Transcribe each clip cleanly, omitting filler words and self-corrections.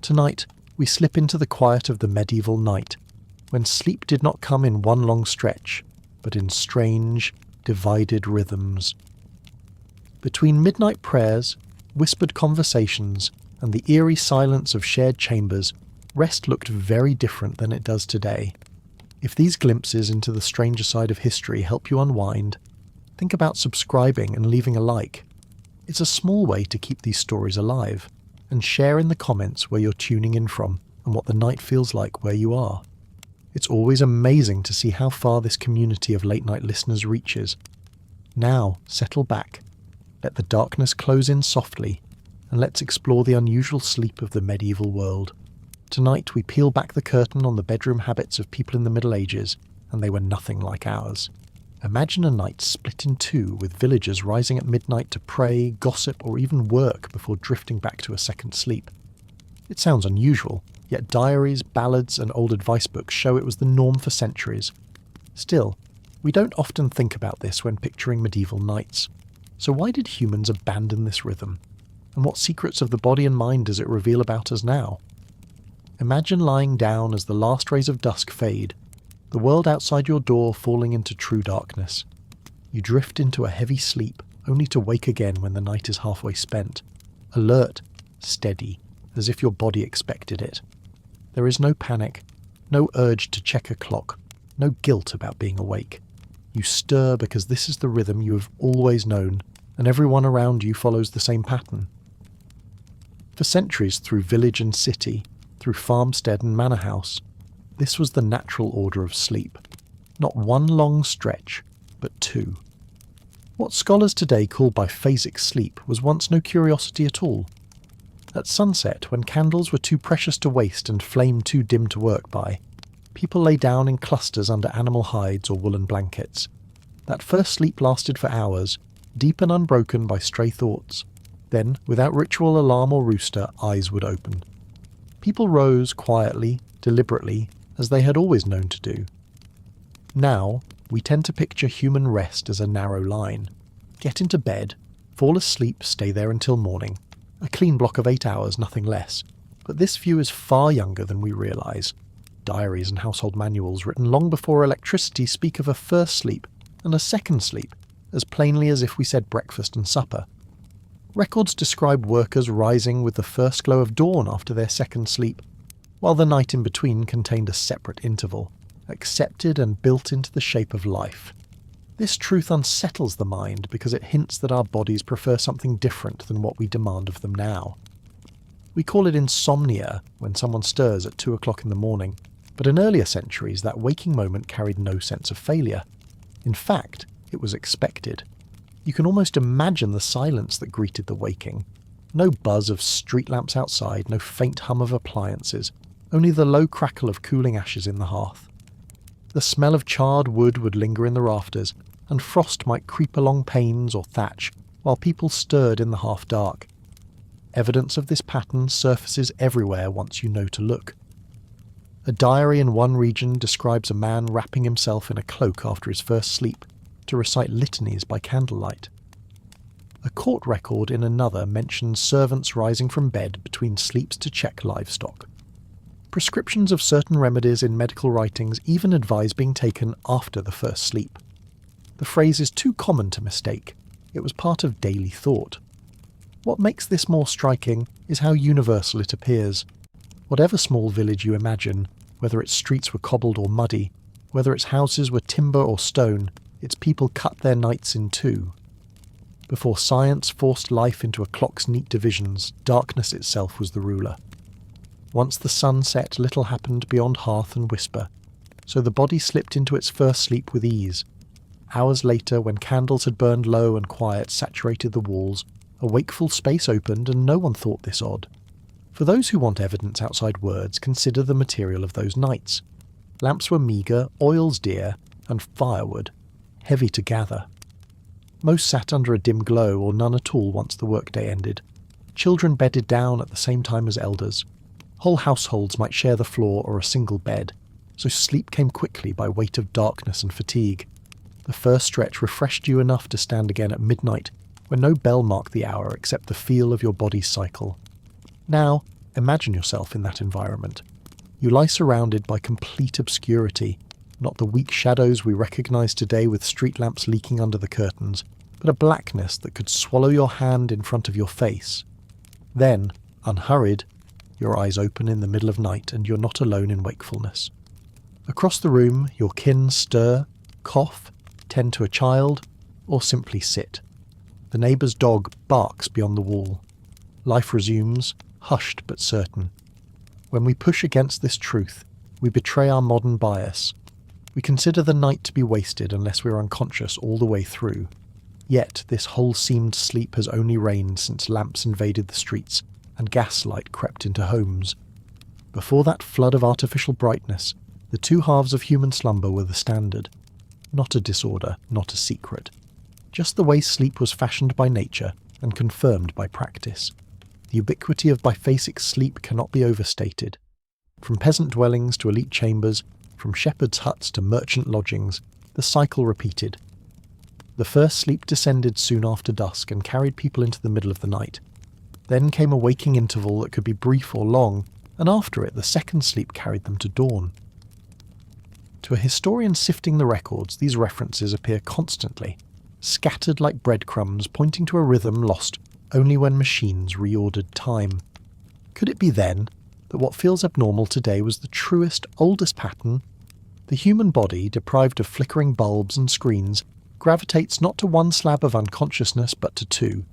Tonight, we slip into the quiet of the medieval night, when sleep did not come in one long stretch, but in strange, divided rhythms. Between midnight prayers, whispered conversations, and the eerie silence of shared chambers, rest looked very different than it does today. If these glimpses into the stranger side of history help you unwind, think about subscribing and leaving a like. It's a small way to keep these stories alive, and share in the comments where you're tuning in from and what the night feels like where you are. It's always amazing to see how far this community of late-night listeners reaches. Now, settle back, let the darkness close in softly, and let's explore the unusual sleep of the medieval world. Tonight we peel back the curtain on the bedroom habits of people in the Middle Ages, and they were nothing like ours. Imagine a night split in two, with villagers rising at midnight to pray, gossip, or even work before drifting back to a second sleep. It sounds unusual, yet diaries, ballads, and old advice books show it was the norm for centuries. Still, we don't often think about this when picturing medieval nights. So why did humans abandon this rhythm? And what secrets of the body and mind does it reveal about us now? Imagine lying down as the last rays of dusk fade, the world outside your door falling into true darkness. You drift into a heavy sleep, only to wake again when the night is halfway spent. Alert, steady, as if your body expected it. There is no panic, no urge to check a clock, no guilt about being awake. You stir because this is the rhythm you have always known, and everyone around you follows the same pattern. For centuries, through village and city, through farmstead and manor house, this was the natural order of sleep. Not one long stretch, but two. What scholars today call biphasic sleep was once no curiosity at all. At sunset, when candles were too precious to waste and flame too dim to work by, people lay down in clusters under animal hides or woolen blankets. That first sleep lasted for hours, deep and unbroken by stray thoughts. Then, without ritual alarm or rooster, eyes would open. People rose quietly, deliberately, as they had always known to do. Now, we tend to picture human rest as a narrow line. Get into bed, fall asleep, stay there until morning. A clean block of 8 hours, nothing less. But this view is far younger than we realise. Diaries and household manuals written long before electricity speak of a first sleep and a second sleep, as plainly as if we said breakfast and supper. Records describe workers rising with the first glow of dawn after their second sleep, while the night in between contained a separate interval, accepted and built into the shape of life. This truth unsettles the mind because it hints that our bodies prefer something different than what we demand of them now. We call it insomnia when someone stirs at 2 o'clock in the morning, but in earlier centuries that waking moment carried no sense of failure. In fact, it was expected. You can almost imagine the silence that greeted the waking. No buzz of street lamps outside, no faint hum of appliances, only the low crackle of cooling ashes in the hearth. The smell of charred wood would linger in the rafters, and frost might creep along panes or thatch, while people stirred in the half-dark. Evidence of this pattern surfaces everywhere once you know to look. A diary in one region describes a man wrapping himself in a cloak after his first sleep, to recite litanies by candlelight. A court record in another mentions servants rising from bed between sleeps to check livestock. Prescriptions of certain remedies in medical writings even advise being taken after the first sleep. The phrase is too common to mistake. It was part of daily thought. What makes this more striking is how universal it appears. Whatever small village you imagine, whether its streets were cobbled or muddy, whether its houses were timber or stone, its people cut their nights in two. Before science forced life into a clock's neat divisions, darkness itself was the ruler. Once the sun set, little happened beyond hearth and whisper, so the body slipped into its first sleep with ease. Hours later, when candles had burned low and quiet saturated the walls, a wakeful space opened and no one thought this odd. For those who want evidence outside words, consider the material of those nights. Lamps were meagre, oils dear, and firewood, heavy to gather. Most sat under a dim glow or none at all once the workday ended. Children bedded down at the same time as elders. Whole households might share the floor or a single bed, so sleep came quickly by weight of darkness and fatigue. The first stretch refreshed you enough to stand again at midnight, when no bell marked the hour except the feel of your body's cycle. Now, Imagine yourself in that environment. You lie surrounded by complete obscurity, not the weak shadows we recognise today with street lamps leaking under the curtains, but a blackness that could swallow your hand in front of your face. Then, unhurried, your eyes open in the middle of night and you're not alone in wakefulness. Across the room, your kin stir, cough, tend to a child, or simply sit. The neighbour's dog barks beyond the wall. Life resumes, hushed but certain. When we push against this truth, we betray our modern bias. We consider the night to be wasted unless we are unconscious all the way through. Yet this whole-seamed sleep has only reigned since lamps invaded the streets and gaslight crept into homes. Before that flood of artificial brightness, the two halves of human slumber were the standard. Not a disorder, not a secret. Just the way sleep was fashioned by nature and confirmed by practice. The ubiquity of biphasic sleep cannot be overstated. From peasant dwellings to elite chambers, from shepherds' huts to merchant lodgings, the cycle repeated. The first sleep descended soon after dusk and carried people into the middle of the night. Then came a waking interval that could be brief or long, and after it the second sleep carried them to dawn. To a historian sifting the records, these references appear constantly, scattered like breadcrumbs pointing to a rhythm lost only when machines reordered time. Could it be then that what feels abnormal today was the truest, oldest pattern? The human body, deprived of flickering bulbs and screens, gravitates not to one slab of unconsciousness but to two.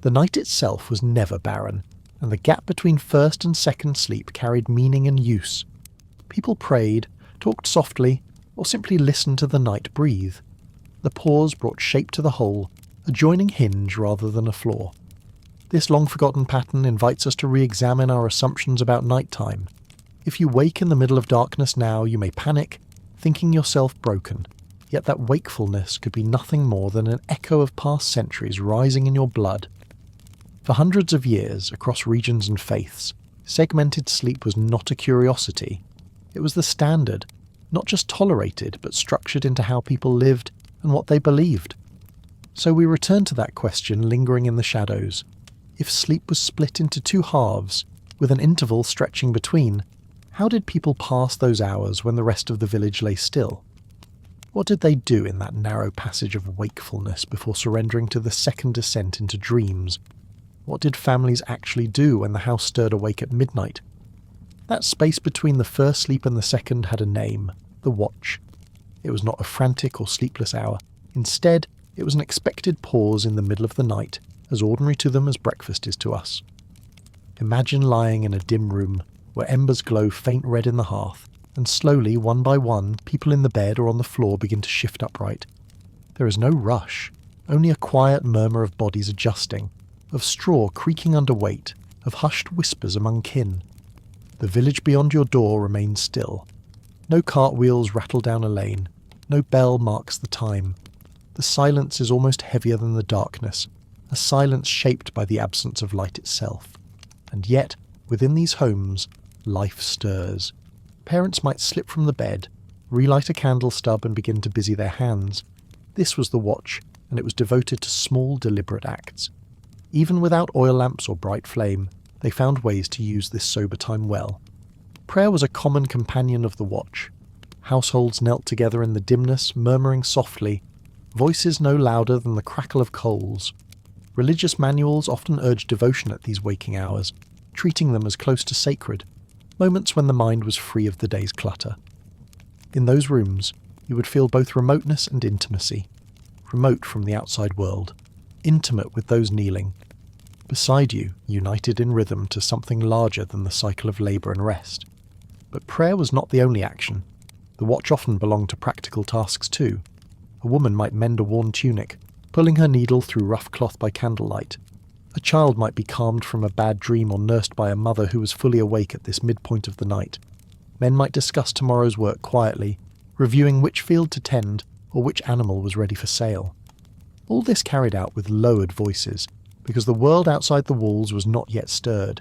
The night itself was never barren, and the gap between first and second sleep carried meaning and use. People prayed, talked softly, or simply listened to the night breathe. The pause brought shape to the whole, a joining hinge rather than a flaw. This long-forgotten pattern invites us to re-examine our assumptions about nighttime. If you wake in the middle of darkness now, you may panic, thinking yourself broken. Yet that wakefulness could be nothing more than an echo of past centuries rising in your blood. For hundreds of years, across regions and faiths, segmented sleep was not a curiosity. It was the standard, not just tolerated, but structured into how people lived and what they believed. So we return to that question lingering in the shadows. If sleep was split into two halves, with an interval stretching between, how did people pass those hours when the rest of the village lay still? What did they do in that narrow passage of wakefulness before surrendering to the second descent into dreams? What did families actually do when the house stirred awake at midnight? That space between the first sleep and the second had a name, the watch. It was not a frantic or sleepless hour. Instead, it was an expected pause in the middle of the night, as ordinary to them as breakfast is to us. Imagine lying in a dim room, where embers glow faint red in the hearth, and slowly, one by one, people in the bed or on the floor begin to shift upright. There is no rush, only a quiet murmur of bodies adjusting, of straw creaking under weight, of hushed whispers among kin. The village beyond your door remains still. No cartwheels rattle down a lane, no bell marks the time. The silence is almost heavier than the darkness, a silence shaped by the absence of light itself. And yet, within these homes, life stirs. Parents might slip from the bed, relight a candle stub and begin to busy their hands. This was the watch, and it was devoted to small, deliberate acts. Even without oil lamps or bright flame, they found ways to use this sober time well. Prayer was a common companion of the watch. Households knelt together in the dimness, murmuring softly, voices no louder than the crackle of coals. Religious manuals often urged devotion at these waking hours, treating them as close to sacred, moments when the mind was free of the day's clutter. In those rooms, you would feel both remoteness and intimacy. Remote from the outside world, intimate with those kneeling. Beside you, united in rhythm to something larger than the cycle of labour and rest. But prayer was not the only action. The watch often belonged to practical tasks too. A woman might mend a worn tunic, pulling her needle through rough cloth by candlelight. A child might be calmed from a bad dream or nursed by a mother who was fully awake at this midpoint of the night. Men might discuss tomorrow's work quietly, reviewing which field to tend or which animal was ready for sale. All this carried out with lowered voices, because the world outside the walls was not yet stirred.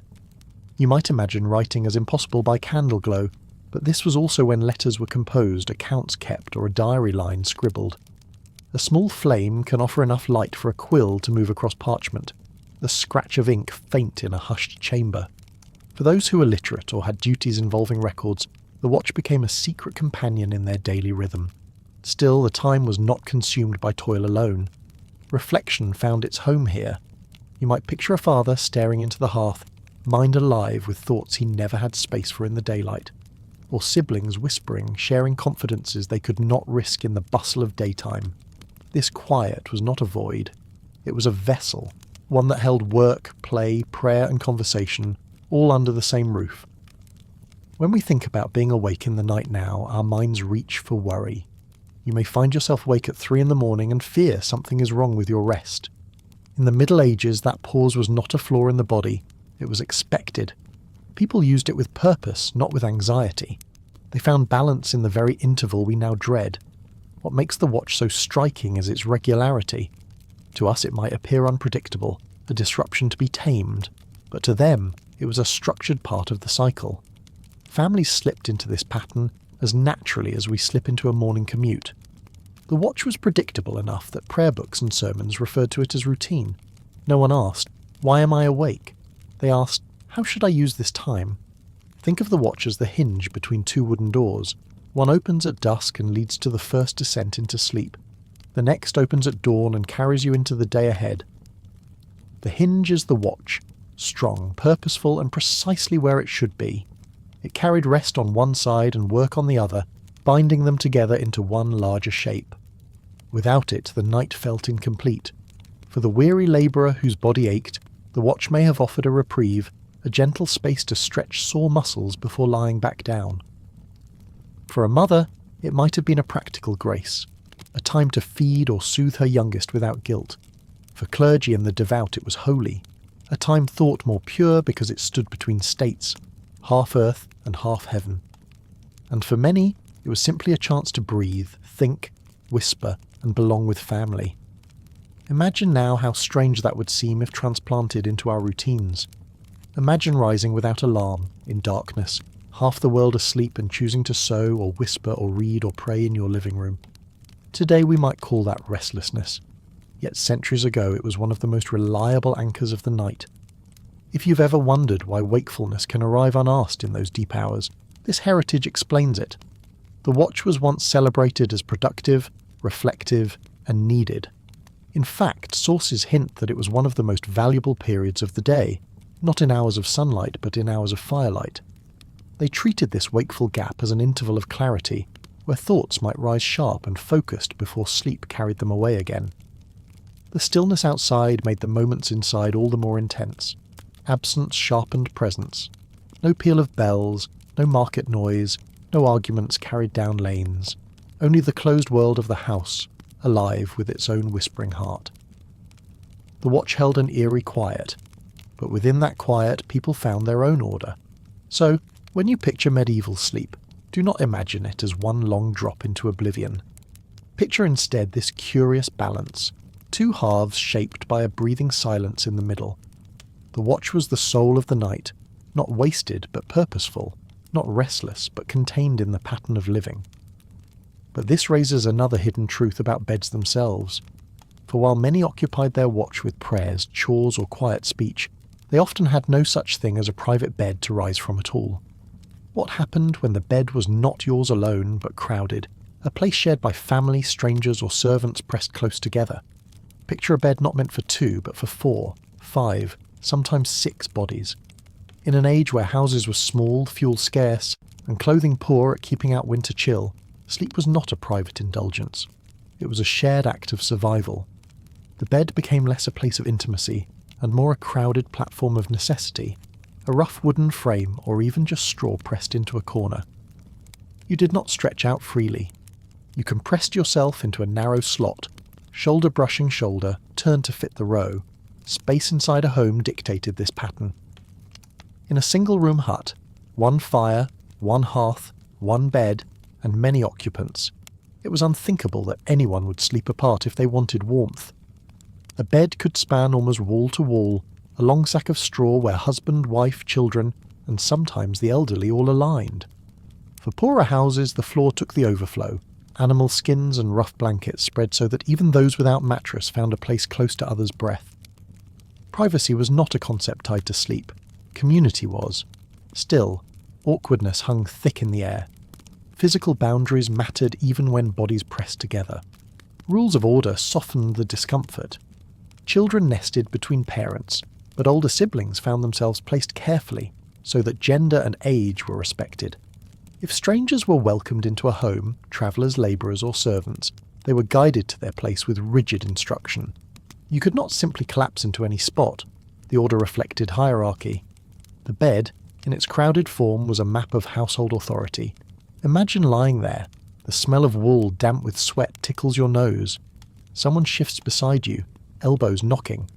You might imagine writing as impossible by candle glow, but this was also when letters were composed, accounts kept, or a diary line scribbled. A small flame can offer enough light for a quill to move across parchment, the scratch of ink faint in a hushed chamber. For those who were literate or had duties involving records, the watch became a secret companion in their daily rhythm. Still, the time was not consumed by toil alone. Reflection found its home here. You might picture a father staring into the hearth, mind alive with thoughts he never had space for in the daylight, or siblings whispering, sharing confidences they could not risk in the bustle of daytime. This quiet was not a void. It was a vessel, one that held work, play, prayer and conversation, all under the same roof. When we think about being awake in the night now, our minds reach for worry. You may find yourself awake at 3 a.m. and fear something is wrong with your rest. In the Middle Ages, that pause was not a flaw in the body, it was expected. People used it with purpose, not with anxiety. They found balance in the very interval we now dread. What makes the watch so striking is its regularity. To us it might appear unpredictable, a disruption to be tamed, but to them it was a structured part of the cycle. Families slipped into this pattern as naturally as we slip into a morning commute. The watch was predictable enough that prayer books and sermons referred to it as routine. No one asked, "Why am I awake?" They asked, "How should I use this time?" Think of the watch as the hinge between two wooden doors. One opens at dusk and leads to the first descent into sleep. The next opens at dawn and carries you into the day ahead. The hinge is the watch, strong, purposeful, and precisely where it should be. It carried rest on one side and work on the other, binding them together into one larger shape. Without it, the night felt incomplete. For the weary labourer whose body ached, the watch may have offered a reprieve, a gentle space to stretch sore muscles before lying back down. For a mother, it might have been a practical grace, a time to feed or soothe her youngest without guilt. For clergy and the devout, it was holy, a time thought more pure because it stood between states, half earth and half heaven. And for many, it was simply a chance to breathe, think, whisper, and belong with family. Imagine now how strange that would seem if transplanted into our routines. Imagine rising without alarm, in darkness, half the world asleep and choosing to sew or whisper or read or pray in your living room. Today we might call that restlessness. Yet centuries ago it was one of the most reliable anchors of the night. If you've ever wondered why wakefulness can arrive unasked in those deep hours, this heritage explains it. The watch was once celebrated as productive, reflective, and needed. In fact, sources hint that it was one of the most valuable periods of the day, not in hours of sunlight but in hours of firelight. They treated this wakeful gap as an interval of clarity, where thoughts might rise sharp and focused before sleep carried them away again. The stillness outside made the moments inside all the more intense. Absence sharpened presence. No peal of bells, no market noise, no arguments carried down lanes. Only the closed world of the house, alive with its own whispering heart. The watch held an eerie quiet, but within that quiet people found their own order. So, when you picture medieval sleep, do not imagine it as one long drop into oblivion. Picture instead this curious balance, two halves shaped by a breathing silence in the middle. The watch was the soul of the night, not wasted but purposeful, not restless but contained in the pattern of living. But this raises another hidden truth about beds themselves. For while many occupied their watch with prayers, chores or quiet speech, they often had no such thing as a private bed to rise from at all. What happened when the bed was not yours alone but crowded, a place shared by family, strangers or servants pressed close together? Picture a bed not meant for 2 but for 4, 5, sometimes 6 bodies. In an age where houses were small, fuel scarce, and clothing poor at keeping out winter chill, sleep was not a private indulgence. It was a shared act of survival. The bed became less a place of intimacy, and more a crowded platform of necessity, a rough wooden frame or even just straw pressed into a corner. You did not stretch out freely. You compressed yourself into a narrow slot, shoulder brushing shoulder, turned to fit the row. Space inside a home dictated this pattern. In a single-room hut, one fire, one hearth, one bed, and many occupants, it was unthinkable that anyone would sleep apart if they wanted warmth. A bed could span almost wall to wall, a long sack of straw where husband, wife, children, and sometimes the elderly all aligned. For poorer houses, the floor took the overflow. Animal skins and rough blankets spread so that even those without mattress found a place close to others' breath. Privacy was not a concept tied to sleep. Community was. Still, awkwardness hung thick in the air. Physical boundaries mattered even when bodies pressed together. Rules of order softened the discomfort. Children nested between parents, but older siblings found themselves placed carefully so that gender and age were respected. If strangers were welcomed into a home, travellers, labourers or servants, they were guided to their place with rigid instruction. You could not simply collapse into any spot. The order reflected hierarchy. The bed, in its crowded form, was a map of household authority. Imagine lying there. The smell of wool damp with sweat tickles your nose. Someone shifts beside you, elbows knocking.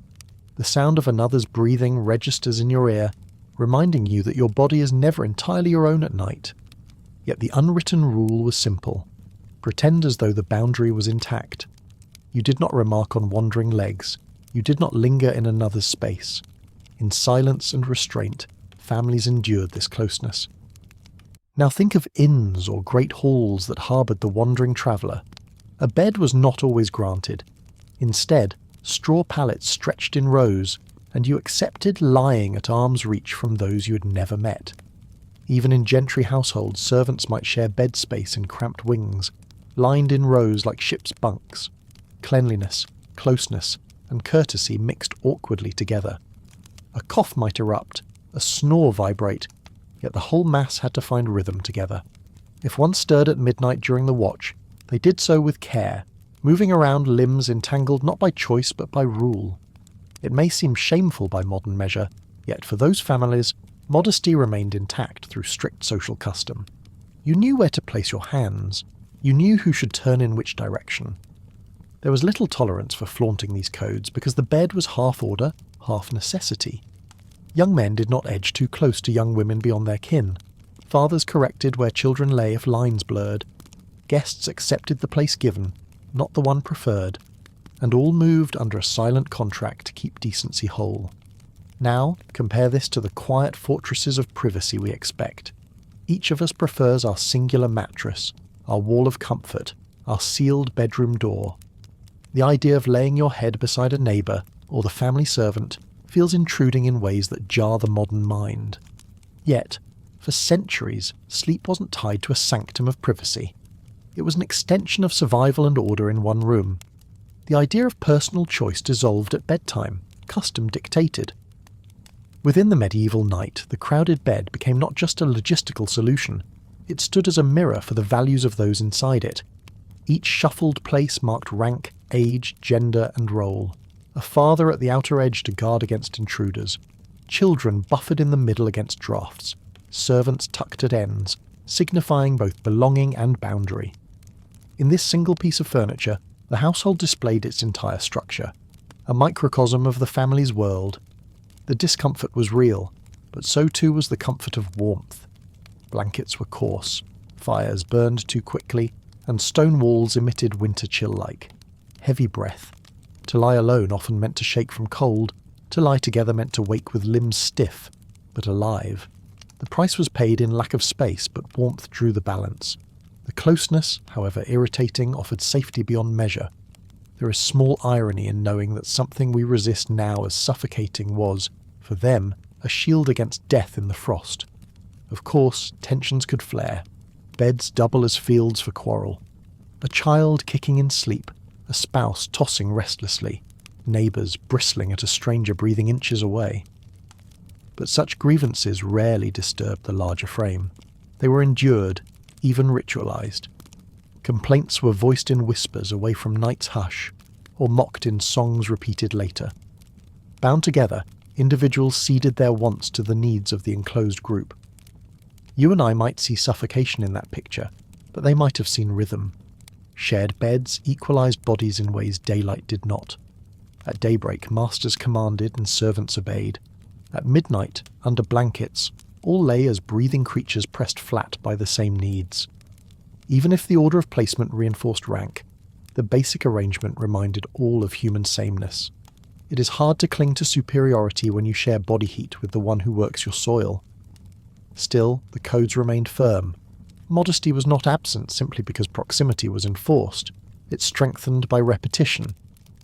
The sound of another's breathing registers in your ear, reminding you that your body is never entirely your own at night. Yet the unwritten rule was simple. Pretend as though the boundary was intact. You did not remark on wandering legs. You did not linger in another's space. In silence and restraint, families endured this closeness. Now think of inns or great halls that harboured the wandering traveller. A bed was not always granted. Instead, straw pallets stretched in rows, and you accepted lying at arm's reach from those you had never met. Even in gentry households, servants might share bed space in cramped wings, lined in rows like ship's bunks. Cleanliness, closeness, and courtesy mixed awkwardly together. A cough might erupt, a snore vibrate, yet the whole mass had to find rhythm together. If one stirred at midnight during the watch, they did so with care, moving around limbs entangled not by choice but by rule. It may seem shameful by modern measure, yet for those families, modesty remained intact through strict social custom. You knew where to place your hands. You knew who should turn in which direction. There was little tolerance for flaunting these codes because the bed was half order, half necessity. Young men did not edge too close to young women beyond their kin. Fathers corrected where children lay if lines blurred. Guests accepted the place given, not the one preferred, and all moved under a silent contract to keep decency whole. Now, compare this to the quiet fortresses of privacy we expect. Each of us prefers our singular mattress, our wall of comfort, our sealed bedroom door. The idea of laying your head beside a neighbour or the family servant feels intruding in ways that jar the modern mind. Yet, for centuries, sleep wasn't tied to a sanctum of privacy. It was an extension of survival and order in one room. The idea of personal choice dissolved at bedtime, custom dictated. Within the medieval night, the crowded bed became not just a logistical solution, it stood as a mirror for the values of those inside it. Each shuffled place marked rank, age, gender, and role. A father at the outer edge to guard against intruders. Children buffered in the middle against drafts. Servants tucked at ends, signifying both belonging and boundary. In this single piece of furniture, the household displayed its entire structure, a microcosm of the family's world. The discomfort was real, but so too was the comfort of warmth. Blankets were coarse, fires burned too quickly, and stone walls emitted winter chill-like. Heavy breath. To lie alone often meant to shake from cold, to lie together meant to wake with limbs stiff, but alive. The price was paid in lack of space, but warmth drew the balance. The closeness, however irritating, offered safety beyond measure. There is small irony in knowing that something we resist now as suffocating was, for them, a shield against death in the frost. Of course, tensions could flare. Beds double as fields for quarrel. A child kicking in sleep, a spouse tossing restlessly, neighbours bristling at a stranger breathing inches away. But such grievances rarely disturbed the larger frame. They were endured, even ritualised. Complaints were voiced in whispers away from night's hush, or mocked in songs repeated later. Bound together, individuals ceded their wants to the needs of the enclosed group. You and I might see suffocation in that picture, but they might have seen rhythm. Shared beds equalised bodies in ways daylight did not. At daybreak, masters commanded and servants obeyed. At midnight, under blankets, all lay as breathing creatures pressed flat by the same needs. Even if the order of placement reinforced rank, the basic arrangement reminded all of human sameness. It is hard to cling to superiority when you share body heat with the one who works your soil. Still, the codes remained firm. Modesty was not absent simply because proximity was enforced. It strengthened by repetition.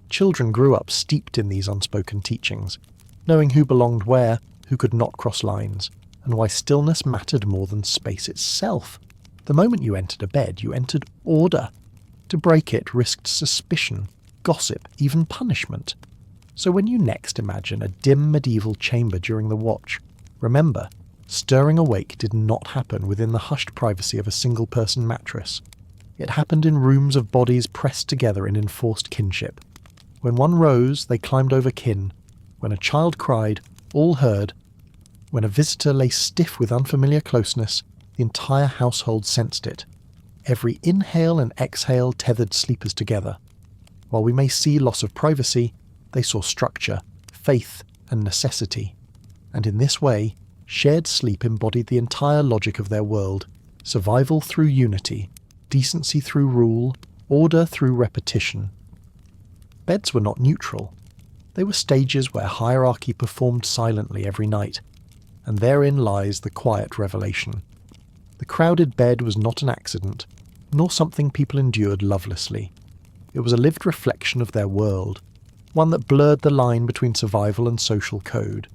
Children grew up steeped in these unspoken teachings, knowing who belonged where, who could not cross lines, and why stillness mattered more than space itself. The moment you entered a bed, you entered order. To break it risked suspicion, gossip, even punishment. So when you next imagine a dim medieval chamber during the watch, remember, stirring awake did not happen within the hushed privacy of a single-person mattress. It happened in rooms of bodies pressed together in enforced kinship. When one rose, they climbed over kin. When a child cried, all heard. When a visitor lay stiff with unfamiliar closeness, the entire household sensed it. Every inhale and exhale tethered sleepers together. While we may see loss of privacy, they saw structure, faith, and necessity. And in this way, shared sleep embodied the entire logic of their world: survival through unity, decency through rule, order through repetition. Beds were not neutral. They were stages where hierarchy performed silently every night, and therein lies the quiet revelation. The crowded bed was not an accident, nor something people endured lovelessly. It was a lived reflection of their world, one that blurred the line between survival and social code.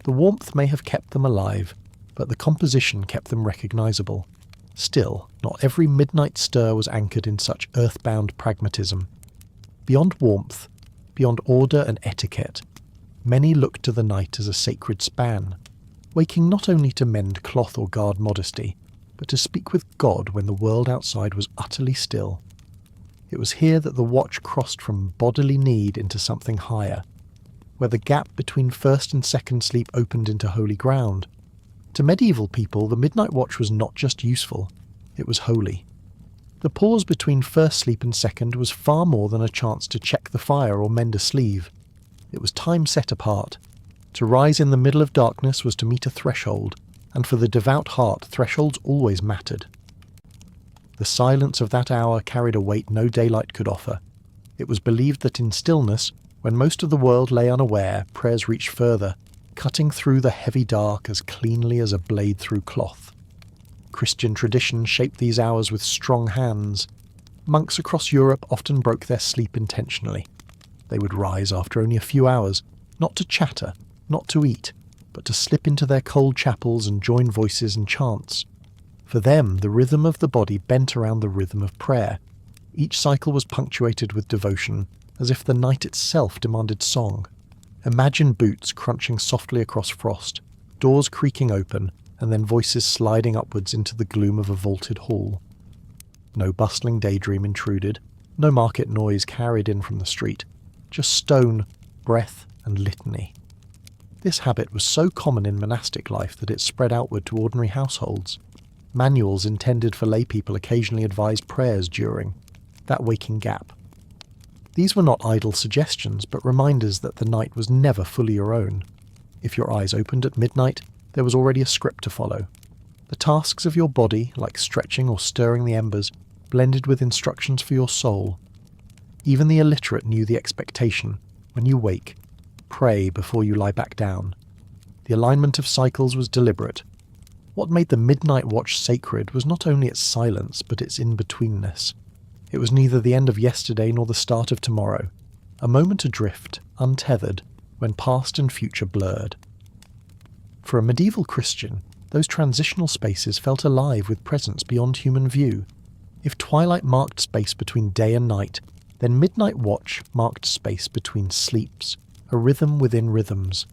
The warmth may have kept them alive, but the composition kept them recognizable. Still, not every midnight stir was anchored in such earthbound pragmatism. Beyond warmth, beyond order and etiquette, many looked to the night as a sacred span, waking not only to mend cloth or guard modesty, but to speak with God when the world outside was utterly still. It was here that the watch crossed from bodily need into something higher, where the gap between first and second sleep opened into holy ground. To medieval people, the midnight watch was not just useful, it was holy. The pause between first sleep and second was far more than a chance to check the fire or mend a sleeve. It was time set apart. To rise in the middle of darkness was to meet a threshold, and for the devout heart, thresholds always mattered. The silence of that hour carried a weight no daylight could offer. It was believed that in stillness, when most of the world lay unaware, prayers reached further, cutting through the heavy dark as cleanly as a blade through cloth. Christian tradition shaped these hours with strong hands. Monks across Europe often broke their sleep intentionally. They would rise after only a few hours, not to chatter, not to eat, but to slip into their cold chapels and join voices and chants. For them, the rhythm of the body bent around the rhythm of prayer. Each cycle was punctuated with devotion, as if the night itself demanded song. Imagine boots crunching softly across frost, doors creaking open, and then voices sliding upwards into the gloom of a vaulted hall. No bustling daydream intruded, no market noise carried in from the street, just stone, breath, and litany. This habit was so common in monastic life that it spread outward to ordinary households. Manuals intended for laypeople occasionally advised prayers during that waking gap. These were not idle suggestions, but reminders that the night was never fully your own. If your eyes opened at midnight, there was already a script to follow. The tasks of your body, like stretching or stirring the embers, blended with instructions for your soul. Even the illiterate knew the expectation: when you wake, pray before you lie back down. The alignment of cycles was deliberate. What made the midnight watch sacred was not only its silence, but its in-betweenness. It was neither the end of yesterday nor the start of tomorrow, a moment adrift, untethered, when past and future blurred. For a medieval Christian, those transitional spaces felt alive with presence beyond human view. If twilight marked space between day and night, then midnight watch marked space between sleeps, a rhythm within rhythms.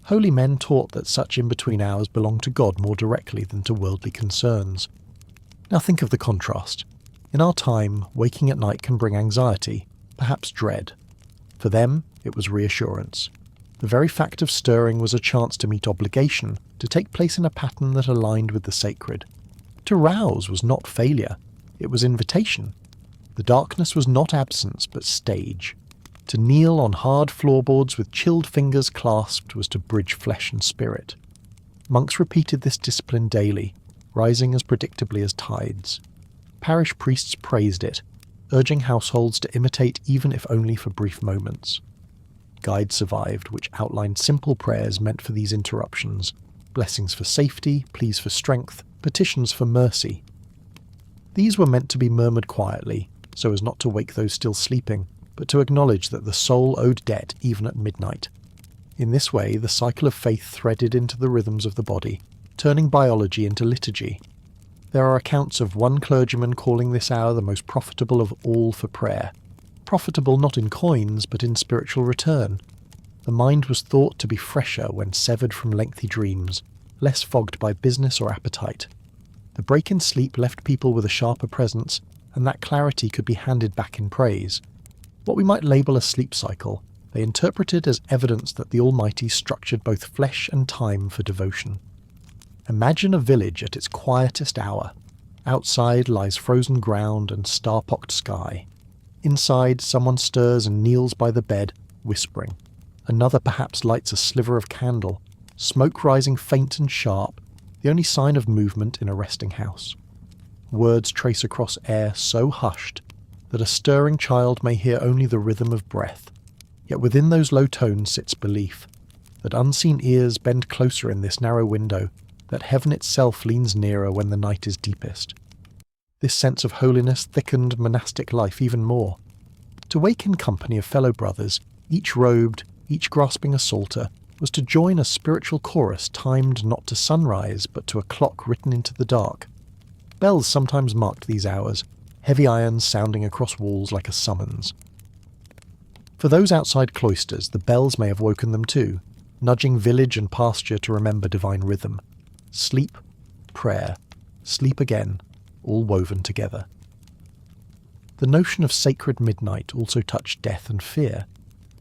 Holy men taught that such in-between hours belonged to God more directly than to worldly concerns. Now think of the contrast. In our time, waking at night can bring anxiety, perhaps dread. For them, it was reassurance. The very fact of stirring was a chance to meet obligation, to take place in a pattern that aligned with the sacred. To rouse was not failure, it was invitation. The darkness was not absence, but stage. To kneel on hard floorboards with chilled fingers clasped was to bridge flesh and spirit. Monks repeated this discipline daily, rising as predictably as tides. Parish priests praised it, urging households to imitate even if only for brief moments. Guides survived, which outlined simple prayers meant for these interruptions: blessings for safety, pleas for strength, petitions for mercy. These were meant to be murmured quietly, so as not to wake those still sleeping, but to acknowledge that the soul owed debt even at midnight. In this way, the cycle of faith threaded into the rhythms of the body, turning biology into liturgy. There are accounts of one clergyman calling this hour the most profitable of all for prayer. Profitable not in coins, but in spiritual return. The mind was thought to be fresher when severed from lengthy dreams, less fogged by business or appetite. The break in sleep left people with a sharper presence, and that clarity could be handed back in praise. What we might label a sleep cycle, they interpreted as evidence that the Almighty structured both flesh and time for devotion. Imagine a village at its quietest hour. Outside lies frozen ground and star-pocked sky. Inside, someone stirs and kneels by the bed, whispering. Another perhaps lights a sliver of candle, smoke rising faint and sharp, the only sign of movement in a resting house. Words trace across air so hushed that a stirring child may hear only the rhythm of breath. Yet within those low tones sits belief, that unseen ears bend closer in this narrow window, that heaven itself leans nearer when the night is deepest. This sense of holiness thickened monastic life even more. To wake in company of fellow brothers, each robed, each grasping a psalter, was to join a spiritual chorus timed not to sunrise but to a clock written into the dark. Bells sometimes marked these hours, heavy irons sounding across walls like a summons. For those outside cloisters, the bells may have woken them too, nudging village and pasture to remember divine rhythm. Sleep, prayer, sleep again, all woven together. The notion of sacred midnight also touched death and fear.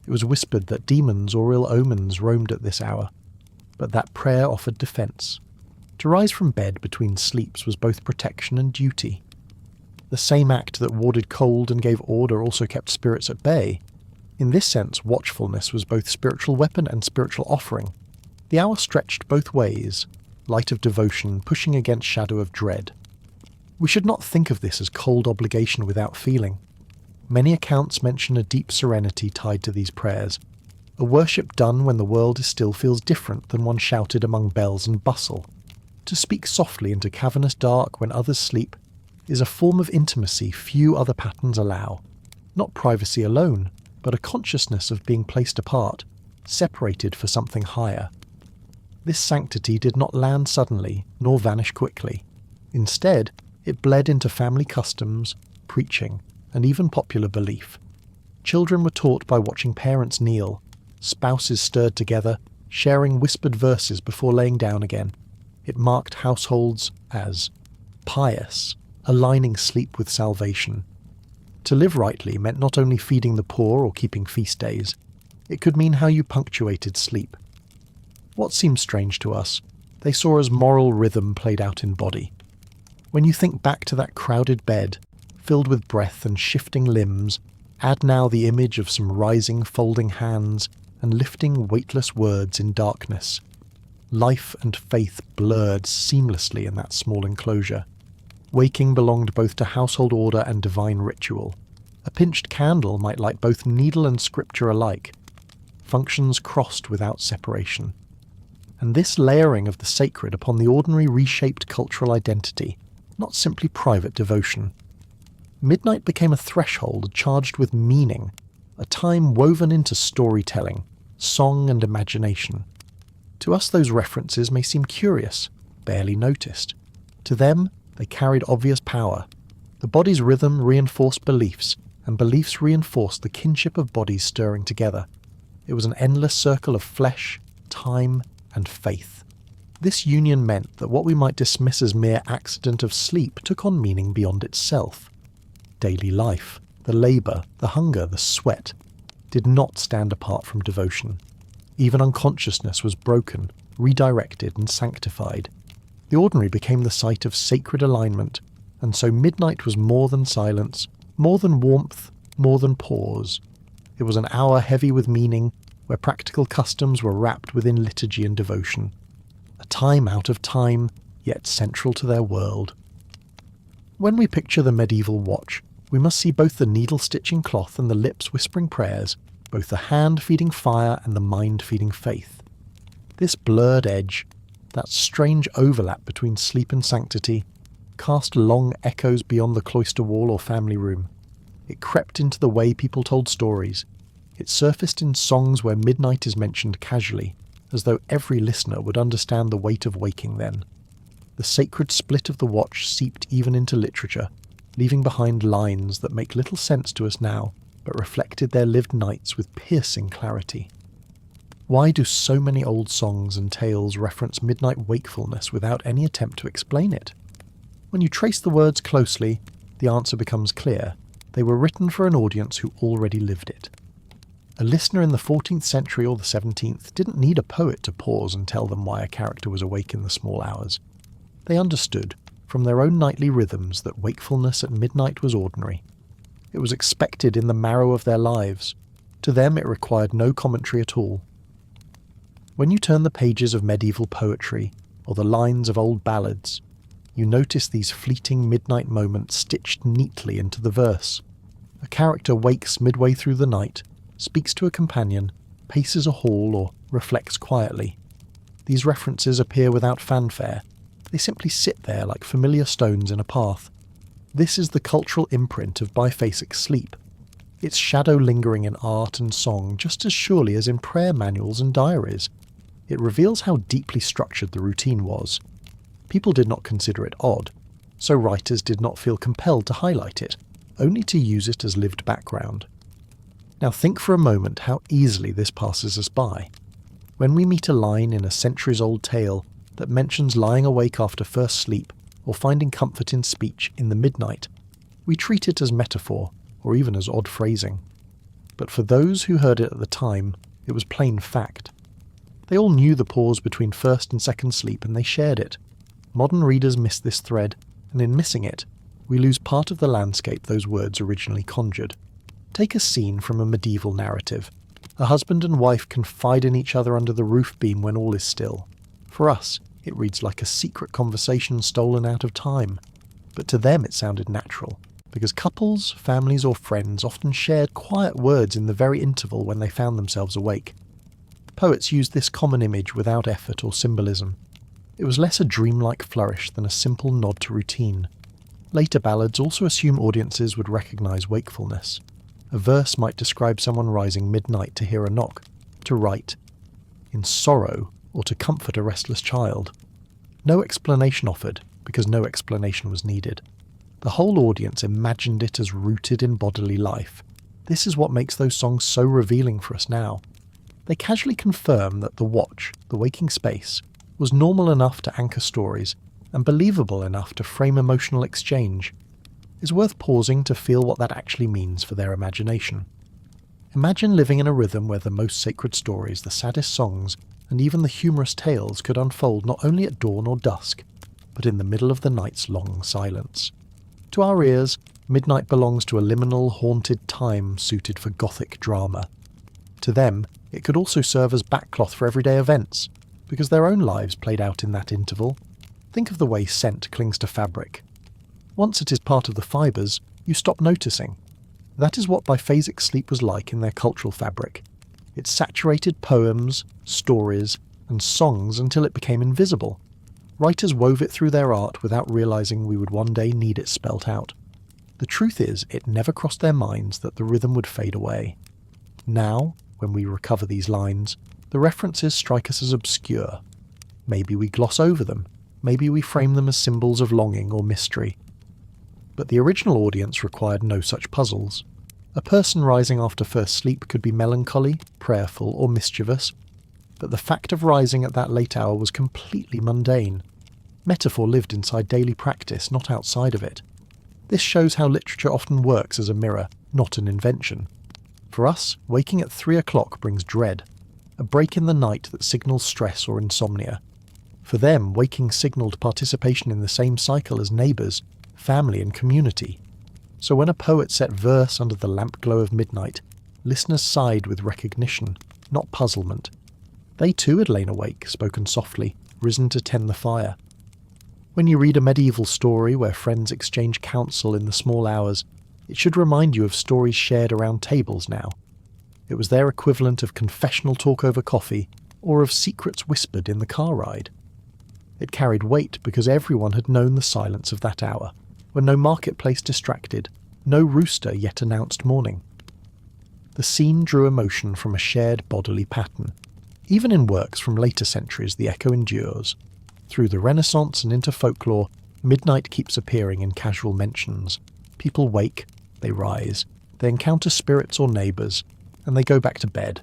It was whispered that demons or ill omens roamed at this hour, but that prayer offered defence. To rise from bed between sleeps was both protection and duty. The same act that warded cold and gave order also kept spirits at bay. In this sense, watchfulness was both spiritual weapon and spiritual offering. The hour stretched both ways, light of devotion pushing against shadow of dread. We should not think of this as cold obligation without feeling. Many accounts mention a deep serenity tied to these prayers. A worship done when the world is still feels different than one shouted among bells and bustle. To speak softly into cavernous dark when others sleep is a form of intimacy few other patterns allow. Not privacy alone, but a consciousness of being placed apart, separated for something higher. This sanctity did not land suddenly, nor vanish quickly. Instead, it bled into family customs, preaching, and even popular belief. Children were taught by watching parents kneel, spouses stirred together, sharing whispered verses before laying down again. It marked households as pious, aligning sleep with salvation. To live rightly meant not only feeding the poor or keeping feast days, it could mean how you punctuated sleep. What seems strange to us, they saw as moral rhythm played out in body. When you think back to that crowded bed, filled with breath and shifting limbs, add now the image of some rising, folding hands and lifting weightless words in darkness. Life and faith blurred seamlessly in that small enclosure. Waking belonged both to household order and divine ritual. A pinched candle might light both needle and scripture alike. Functions crossed without separation. And this layering of the sacred upon the ordinary reshaped cultural identity, not simply private devotion. Midnight became a threshold charged with meaning, a time woven into storytelling, song and imagination. To us those references may seem curious, barely noticed. To them, they carried obvious power. The body's rhythm reinforced beliefs, and beliefs reinforced the kinship of bodies stirring together. It was an endless circle of flesh, time, and faith. This union meant that what we might dismiss as mere accident of sleep took on meaning beyond itself. Daily life, the labour, the hunger, the sweat, did not stand apart from devotion. Even unconsciousness was broken, redirected and sanctified. The ordinary became the site of sacred alignment, and so midnight was more than silence, more than warmth, more than pause. It was an hour heavy with meaning, where practical customs were wrapped within liturgy and devotion. A time out of time, yet central to their world. When we picture the medieval watch, we must see both the needle-stitching cloth and the lips whispering prayers, both the hand feeding fire and the mind feeding faith. This blurred edge, that strange overlap between sleep and sanctity, cast long echoes beyond the cloister wall or family room. It crept into the way people told stories. It surfaced in songs where midnight is mentioned casually, as though every listener would understand the weight of waking then. The sacred split of the watch seeped even into literature, leaving behind lines that make little sense to us now, but reflected their lived nights with piercing clarity. Why do so many old songs and tales reference midnight wakefulness without any attempt to explain it? When you trace the words closely, the answer becomes clear. They were written for an audience who already lived it. A listener in the 14th century or the 17th didn't need a poet to pause and tell them why a character was awake in the small hours. They understood, from their own nightly rhythms, that wakefulness at midnight was ordinary. It was expected in the marrow of their lives. To them it required no commentary at all. When you turn the pages of medieval poetry, or the lines of old ballads, you notice these fleeting midnight moments stitched neatly into the verse. A character wakes midway through the night, speaks to a companion, paces a hall, or reflects quietly. These references appear without fanfare. They simply sit there like familiar stones in a path. This is the cultural imprint of biphasic sleep, its shadow lingering in art and song just as surely as in prayer manuals and diaries. It reveals how deeply structured the routine was. People did not consider it odd, so writers did not feel compelled to highlight it, only to use it as lived background. Now think for a moment how easily this passes us by. When we meet a line in a centuries-old tale that mentions lying awake after first sleep or finding comfort in speech in the midnight, we treat it as metaphor or even as odd phrasing. But for those who heard it at the time, it was plain fact. They all knew the pause between first and second sleep and they shared it. Modern readers miss this thread, and in missing it, we lose part of the landscape those words originally conjured. Take a scene from a medieval narrative. A husband and wife confide in each other under the roof beam when all is still. For us, it reads like a secret conversation stolen out of time. But to them it sounded natural, because couples, families or friends often shared quiet words in the very interval when they found themselves awake. Poets used this common image without effort or symbolism. It was less a dreamlike flourish than a simple nod to routine. Later ballads also assume audiences would recognise wakefulness. A verse might describe someone rising midnight to hear a knock, to write, in sorrow, or to comfort a restless child. No explanation offered, because no explanation was needed. The whole audience imagined it as rooted in bodily life. This is what makes those songs so revealing for us now. They casually confirm that the watch, the waking space, was normal enough to anchor stories and believable enough to frame emotional exchange. It's worth pausing to feel what that actually means for their imagination. Imagine living in a rhythm where the most sacred stories, the saddest songs, and even the humorous tales could unfold not only at dawn or dusk, but in the middle of the night's long silence. To our ears, midnight belongs to a liminal, haunted time suited for gothic drama. To them, it could also serve as backcloth for everyday events, because their own lives played out in that interval. Think of the way scent clings to fabric. Once it is part of the fibres, you stop noticing. That is what biphasic sleep was like in their cultural fabric. It saturated poems, stories, and songs until it became invisible. Writers wove it through their art without realising we would one day need it spelt out. The truth is, it never crossed their minds that the rhythm would fade away. Now, when we recover these lines, the references strike us as obscure. Maybe we gloss over them, maybe we frame them as symbols of longing or mystery. But the original audience required no such puzzles. A person rising after first sleep could be melancholy, prayerful, or mischievous, but the fact of rising at that late hour was completely mundane. Metaphor lived inside daily practice, not outside of it. This shows how literature often works as a mirror, not an invention. For us, waking at 3 o'clock brings dread, a break in the night that signals stress or insomnia. For them, waking signalled participation in the same cycle as neighbours, family and community. So when a poet set verse under the lamp glow of midnight, listeners sighed with recognition, not puzzlement. They too had lain awake, spoken softly, risen to tend the fire. When you read a medieval story where friends exchange counsel in the small hours, it should remind you of stories shared around tables now. It was their equivalent of confessional talk over coffee, or of secrets whispered in the car ride. It carried weight because everyone had known the silence of that hour, when no marketplace distracted, no rooster yet announced morning. The scene drew emotion from a shared bodily pattern. Even in works from later centuries, the echo endures. Through the Renaissance and into folklore, midnight keeps appearing in casual mentions. People wake, they rise, they encounter spirits or neighbours, and they go back to bed.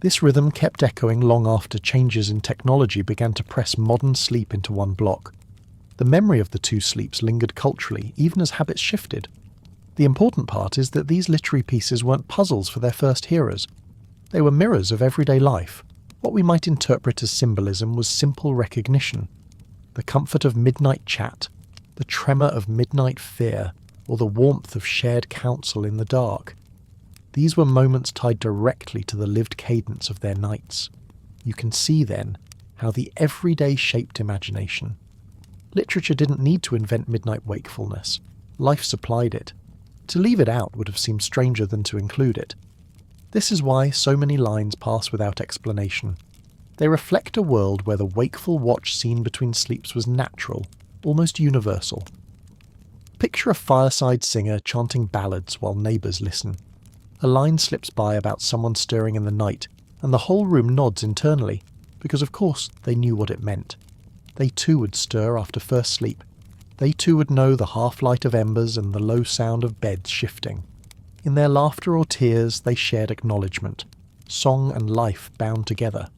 This rhythm kept echoing long after changes in technology began to press modern sleep into one block. The memory of the two sleeps lingered culturally, even as habits shifted. The important part is that these literary pieces weren't puzzles for their first hearers. They were mirrors of everyday life. What we might interpret as symbolism was simple recognition. The comfort of midnight chat, the tremor of midnight fear, or the warmth of shared counsel in the dark. These were moments tied directly to the lived cadence of their nights. You can see, then, how the everyday shaped imagination. Literature didn't need to invent midnight wakefulness. Life supplied it. To leave it out would have seemed stranger than to include it. This is why so many lines pass without explanation. They reflect a world where the wakeful watch seen between sleeps was natural, almost universal. Picture a fireside singer chanting ballads while neighbours listen. A line slips by about someone stirring in the night, and the whole room nods internally, because of course they knew what it meant. They too would stir after first sleep. They too would know the half-light of embers and the low sound of beds shifting. In their laughter or tears they shared acknowledgement, song and life bound together.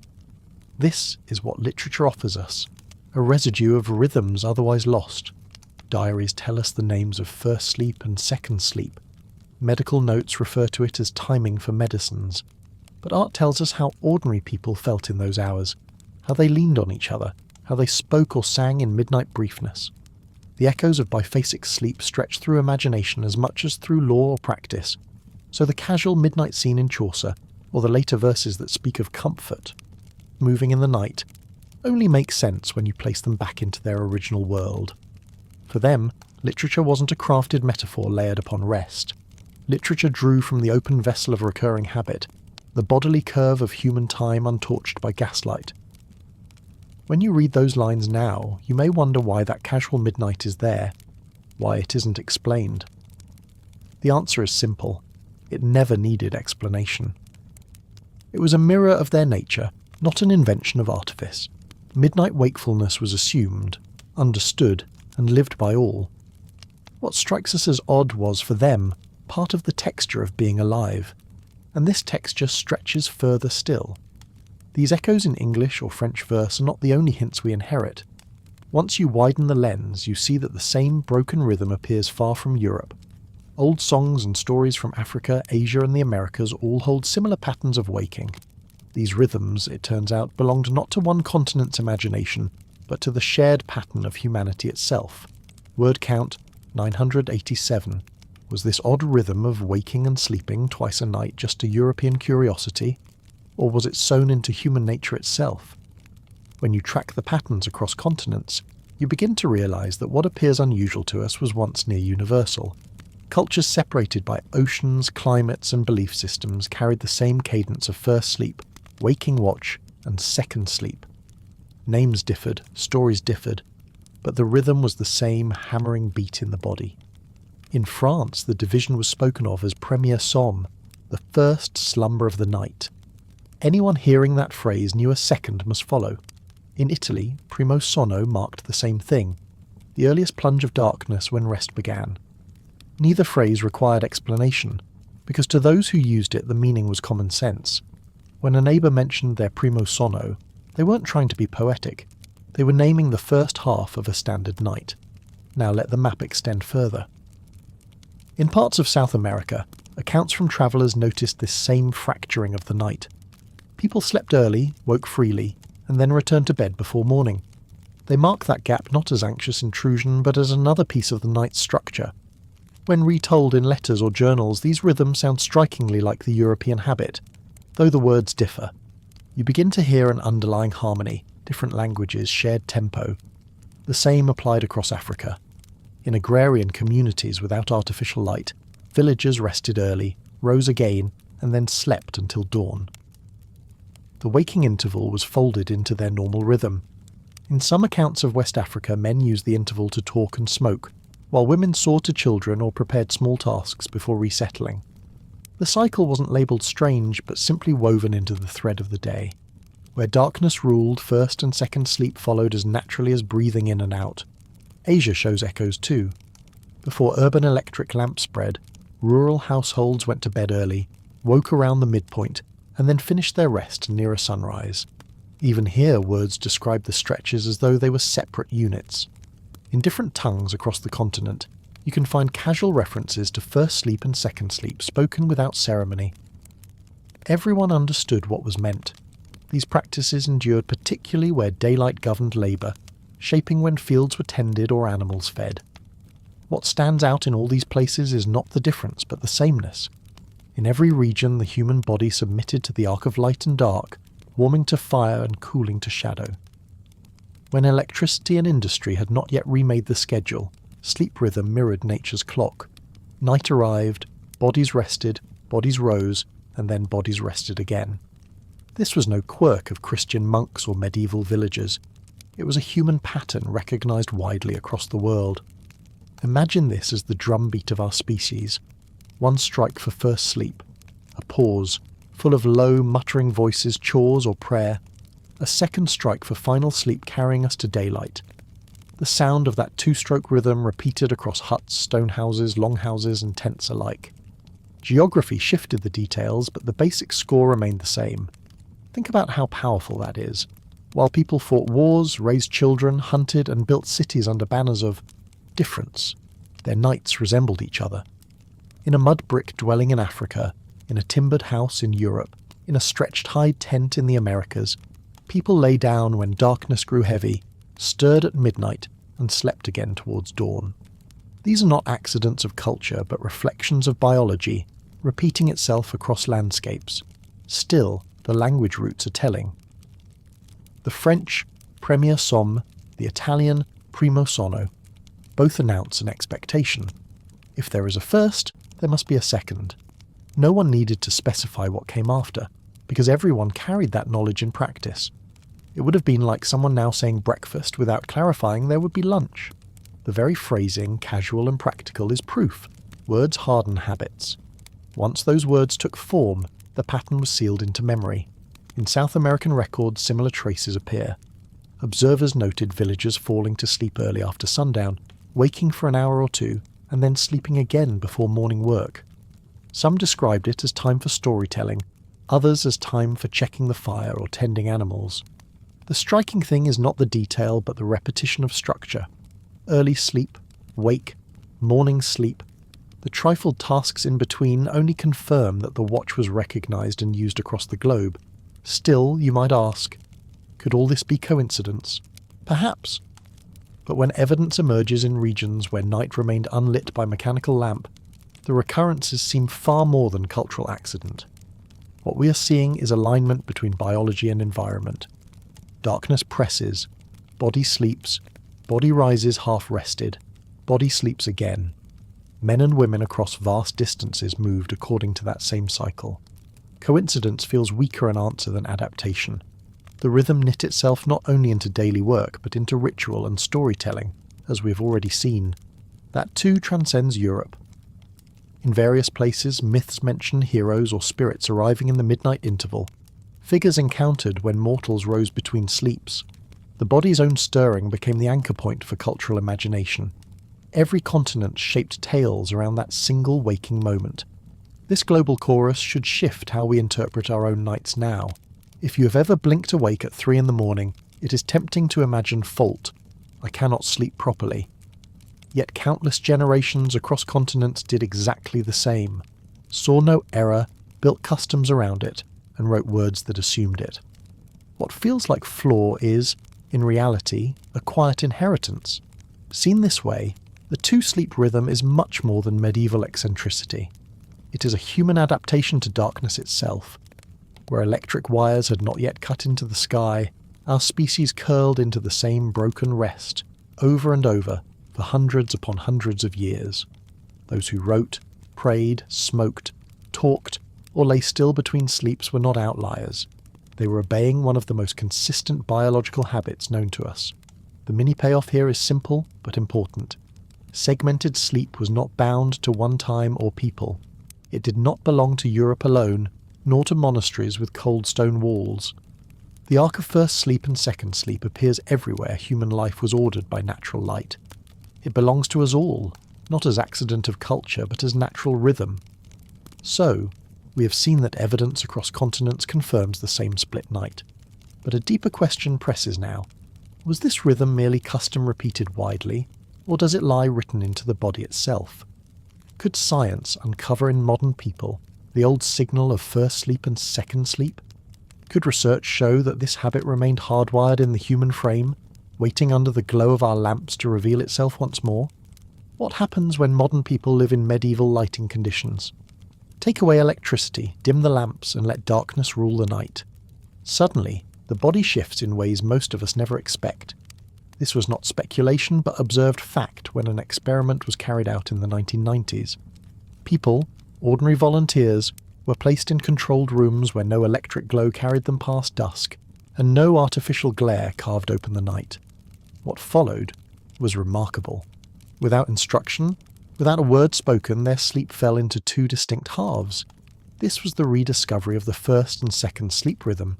This is what literature offers us, a residue of rhythms otherwise lost. Diaries tell us the names of first sleep and second sleep. Medical notes refer to it as timing for medicines. But art tells us how ordinary people felt in those hours, how they leaned on each other, how they spoke or sang in midnight briefness. The echoes of biphasic sleep stretch through imagination as much as through law or practice, so the casual midnight scene in Chaucer, or the later verses that speak of comfort, moving in the night, only make sense when you place them back into their original world. For them, literature wasn't a crafted metaphor layered upon rest. Literature drew from the open vessel of recurring habit, the bodily curve of human time untorched by gaslight. When you read those lines now, you may wonder why that casual midnight is there, why it isn't explained. The answer is simple. It never needed explanation. It was a mirror of their nature, not an invention of artifice. Midnight wakefulness was assumed, understood, and lived by all. What strikes us as odd was, for them, part of the texture of being alive, and this texture stretches further still. These echoes in English or French verse are not the only hints we inherit. Once you widen the lens, you see that the same broken rhythm appears far from Europe. Old songs and stories from Africa, Asia, and the Americas all hold similar patterns of waking. These rhythms, it turns out, belonged not to one continent's imagination, but to the shared pattern of humanity itself. Word count 987. Was this odd rhythm of waking and sleeping twice a night just a European curiosity? Or was it sewn into human nature itself? When you track the patterns across continents, you begin to realise that what appears unusual to us was once near universal. Cultures separated by oceans, climates, and belief systems carried the same cadence of first sleep, waking watch, and second sleep. Names differed, stories differed, but the rhythm was the same hammering beat in the body. In France, the division was spoken of as premier somme, the first slumber of the night. Anyone hearing that phrase knew a second must follow. In Italy, primo sonno marked the same thing, the earliest plunge of darkness when rest began. Neither phrase required explanation, because to those who used it the meaning was common sense. When a neighbour mentioned their primo sonno, they weren't trying to be poetic. They were naming the first half of a standard night. Now let the map extend further. In parts of South America, accounts from travellers noticed this same fracturing of the night. People slept early, woke freely, and then returned to bed before morning. They mark that gap not as anxious intrusion, but as another piece of the night's structure. When retold in letters or journals, these rhythms sound strikingly like the European habit, though the words differ. You begin to hear an underlying harmony, different languages, shared tempo. The same applied across Africa. In agrarian communities without artificial light, villagers rested early, rose again, and then slept until dawn. The waking interval was folded into their normal rhythm. In some accounts of West Africa, men used the interval to talk and smoke, while women saw to children or prepared small tasks before resettling. The cycle wasn't labelled strange, but simply woven into the thread of the day. Where darkness ruled, first and second sleep followed as naturally as breathing in and out. Asia shows echoes too. Before urban electric lamps spread, rural households went to bed early, woke around the midpoint, and then finished their rest near a sunrise. Even here, words describe the stretches as though they were separate units. In different tongues across the continent, you can find casual references to first sleep and second sleep spoken without ceremony. Everyone understood what was meant. These practices endured particularly where daylight governed labour, shaping when fields were tended or animals fed. What stands out in all these places is not the difference, but the sameness. In every region, the human body submitted to the arc of light and dark, warming to fire and cooling to shadow. When electricity and industry had not yet remade the schedule, sleep rhythm mirrored nature's clock. Night arrived, bodies rested, bodies rose, and then bodies rested again. This was no quirk of Christian monks or medieval villagers. It was a human pattern recognised widely across the world. Imagine this as the drumbeat of our species. One strike for first sleep, a pause, full of low, muttering voices, chores or prayer, a second strike for final sleep carrying us to daylight. The sound of that two-stroke rhythm repeated across huts, stone houses, longhouses and tents alike. Geography shifted the details, but the basic score remained the same. Think about how powerful that is. While people fought wars, raised children, hunted and built cities under banners of difference, their nights resembled each other. In a mud brick dwelling in Africa, in a timbered house in Europe, in a stretched hide tent in the Americas, people lay down when darkness grew heavy, stirred at midnight, and slept again towards dawn. These are not accidents of culture, but reflections of biology, repeating itself across landscapes. Still, the language roots are telling. The French premier somme, the Italian primo sonno, both announce an expectation. If there is a first, there must be a second. No one needed to specify what came after, because everyone carried that knowledge in practice. It would have been like someone now saying breakfast without clarifying there would be lunch. The very phrasing, casual and practical, is proof. Words harden habits. Once those words took form, the pattern was sealed into memory. In South American records, similar traces appear. Observers noted villagers falling to sleep early after sundown, waking for an hour or two, and then sleeping again before morning work. Some described it as time for storytelling, others as time for checking the fire or tending animals. The striking thing is not the detail, but the repetition of structure. Early sleep, wake, morning sleep. The trifled tasks in between only confirm that the watch was recognised and used across the globe. Still, you might ask, could all this be coincidence? Perhaps. But when evidence emerges in regions where night remained unlit by mechanical lamp, the recurrences seem far more than cultural accident. What we are seeing is alignment between biology and environment. Darkness presses, body sleeps, body rises half-rested, body sleeps again. Men and women across vast distances moved according to that same cycle. Coincidence feels weaker an answer than adaptation. The rhythm knit itself not only into daily work, but into ritual and storytelling, as we've already seen. That too transcends Europe. In various places, myths mention heroes or spirits arriving in the midnight interval, figures encountered when mortals rose between sleeps. The body's own stirring became the anchor point for cultural imagination. Every continent shaped tales around that single waking moment. This global chorus should shift how we interpret our own nights now. If you have ever blinked awake at 3 a.m, it is tempting to imagine fault. I cannot sleep properly. Yet countless generations across continents did exactly the same, saw no error, built customs around it, and wrote words that assumed it. What feels like flaw is, in reality, a quiet inheritance. Seen this way, the two-sleep rhythm is much more than medieval eccentricity. It is a human adaptation to darkness itself. Where electric wires had not yet cut into the sky, our species curled into the same broken rest, over and over, for hundreds upon hundreds of years. Those who wrote, prayed, smoked, talked, or lay still between sleeps were not outliers. They were obeying one of the most consistent biological habits known to us. The mini payoff here is simple but important. Segmented sleep was not bound to one time or people. It did not belong to Europe alone, nor to monasteries with cold stone walls. The arc of first sleep and second sleep appears everywhere human life was ordered by natural light. It belongs to us all, not as accident of culture, but as natural rhythm. So, we have seen that evidence across continents confirms the same split night. But a deeper question presses now. Was this rhythm merely custom repeated widely, or does it lie written into the body itself? Could science uncover in modern people the old signal of first sleep and second sleep? Could research show that this habit remained hardwired in the human frame, waiting under the glow of our lamps to reveal itself once more? What happens when modern people live in medieval lighting conditions? Take away electricity, dim the lamps, and let darkness rule the night. Suddenly, the body shifts in ways most of us never expect. This was not speculation but observed fact when an experiment was carried out in the 1990s. People, ordinary volunteers, were placed in controlled rooms where no electric glow carried them past dusk, and no artificial glare carved open the night. What followed was remarkable. Without instruction, without a word spoken, their sleep fell into two distinct halves. This was the rediscovery of the first and second sleep rhythm.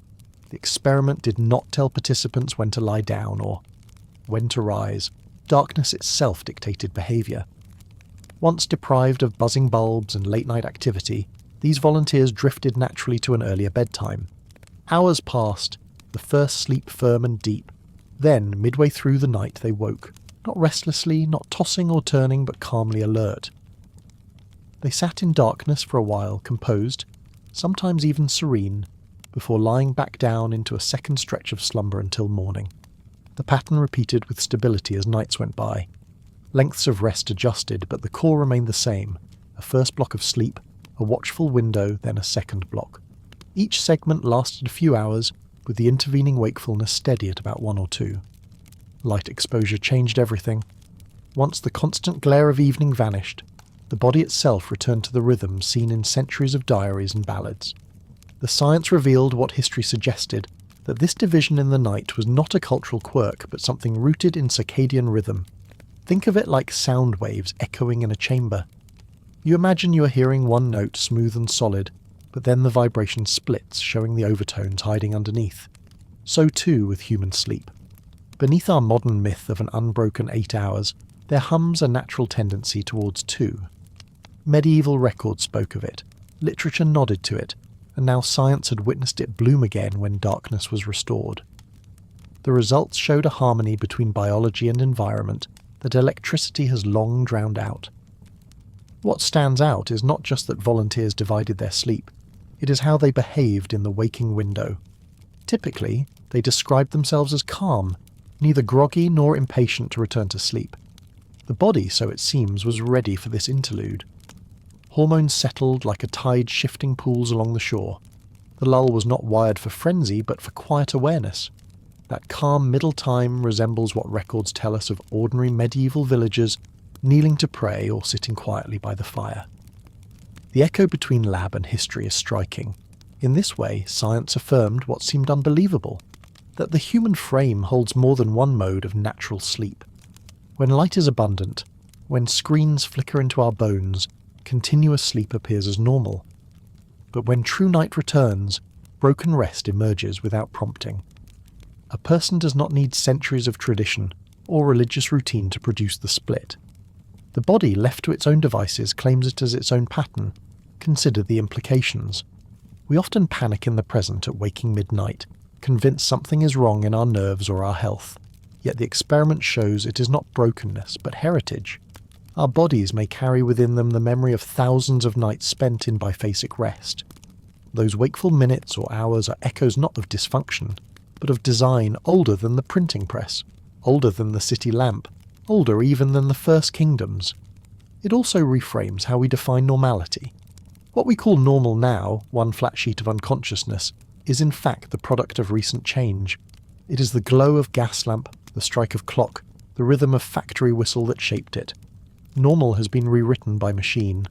The experiment did not tell participants when to lie down or when to rise. Darkness itself dictated behaviour. Once deprived of buzzing bulbs and late-night activity, these volunteers drifted naturally to an earlier bedtime. Hours passed, the first sleep firm and deep. Then, midway through the night, they woke, not restlessly, not tossing or turning, but calmly alert. They sat in darkness for a while, composed, sometimes even serene, before lying back down into a second stretch of slumber until morning. The pattern repeated with stability as nights went by. Lengths of rest adjusted, but the core remained the same. A first block of sleep, a watchful window, then a second block. Each segment lasted a few hours, with the intervening wakefulness steady at about 1 or 2. Light exposure changed everything. Once the constant glare of evening vanished, the body itself returned to the rhythm seen in centuries of diaries and ballads. The science revealed what history suggested, that this division in the night was not a cultural quirk, but something rooted in circadian rhythm. Think of it like sound waves echoing in a chamber. You imagine you are hearing one note smooth and solid, but then the vibration splits, showing the overtones hiding underneath. So too with human sleep. Beneath our modern myth of an unbroken 8 hours, there hums a natural tendency towards 2. Medieval records spoke of it, literature nodded to it, and now science had witnessed it bloom again when darkness was restored. The results showed a harmony between biology and environment that electricity has long drowned out. What stands out is not just that volunteers divided their sleep, it is how they behaved in the waking window. Typically, they described themselves as calm, neither groggy nor impatient to return to sleep. The body, so it seems, was ready for this interlude. Hormones settled like a tide shifting pools along the shore. The lull was not wired for frenzy, but for quiet awareness. That calm middle time resembles what records tell us of ordinary medieval villagers kneeling to pray or sitting quietly by the fire. The echo between lab and history is striking. In this way, science affirmed what seemed unbelievable, that the human frame holds more than one mode of natural sleep. When light is abundant, when screens flicker into our bones, continuous sleep appears as normal. But when true night returns, broken rest emerges without prompting. A person does not need centuries of tradition or religious routine to produce the split. The body, left to its own devices, claims it as its own pattern. Consider the implications. We often panic in the present at waking midnight, convinced something is wrong in our nerves or our health. Yet the experiment shows it is not brokenness, but heritage. Our bodies may carry within them the memory of thousands of nights spent in biphasic rest. Those wakeful minutes or hours are echoes not of dysfunction, but of design older than the printing press, older than the city lamp, older even than the first kingdoms. It also reframes how we define normality. What we call normal now, one flat sheet of unconsciousness, is in fact the product of recent change. It is the glow of gas lamp, the strike of clock, the rhythm of factory whistle that shaped it. Normal has been rewritten by machine.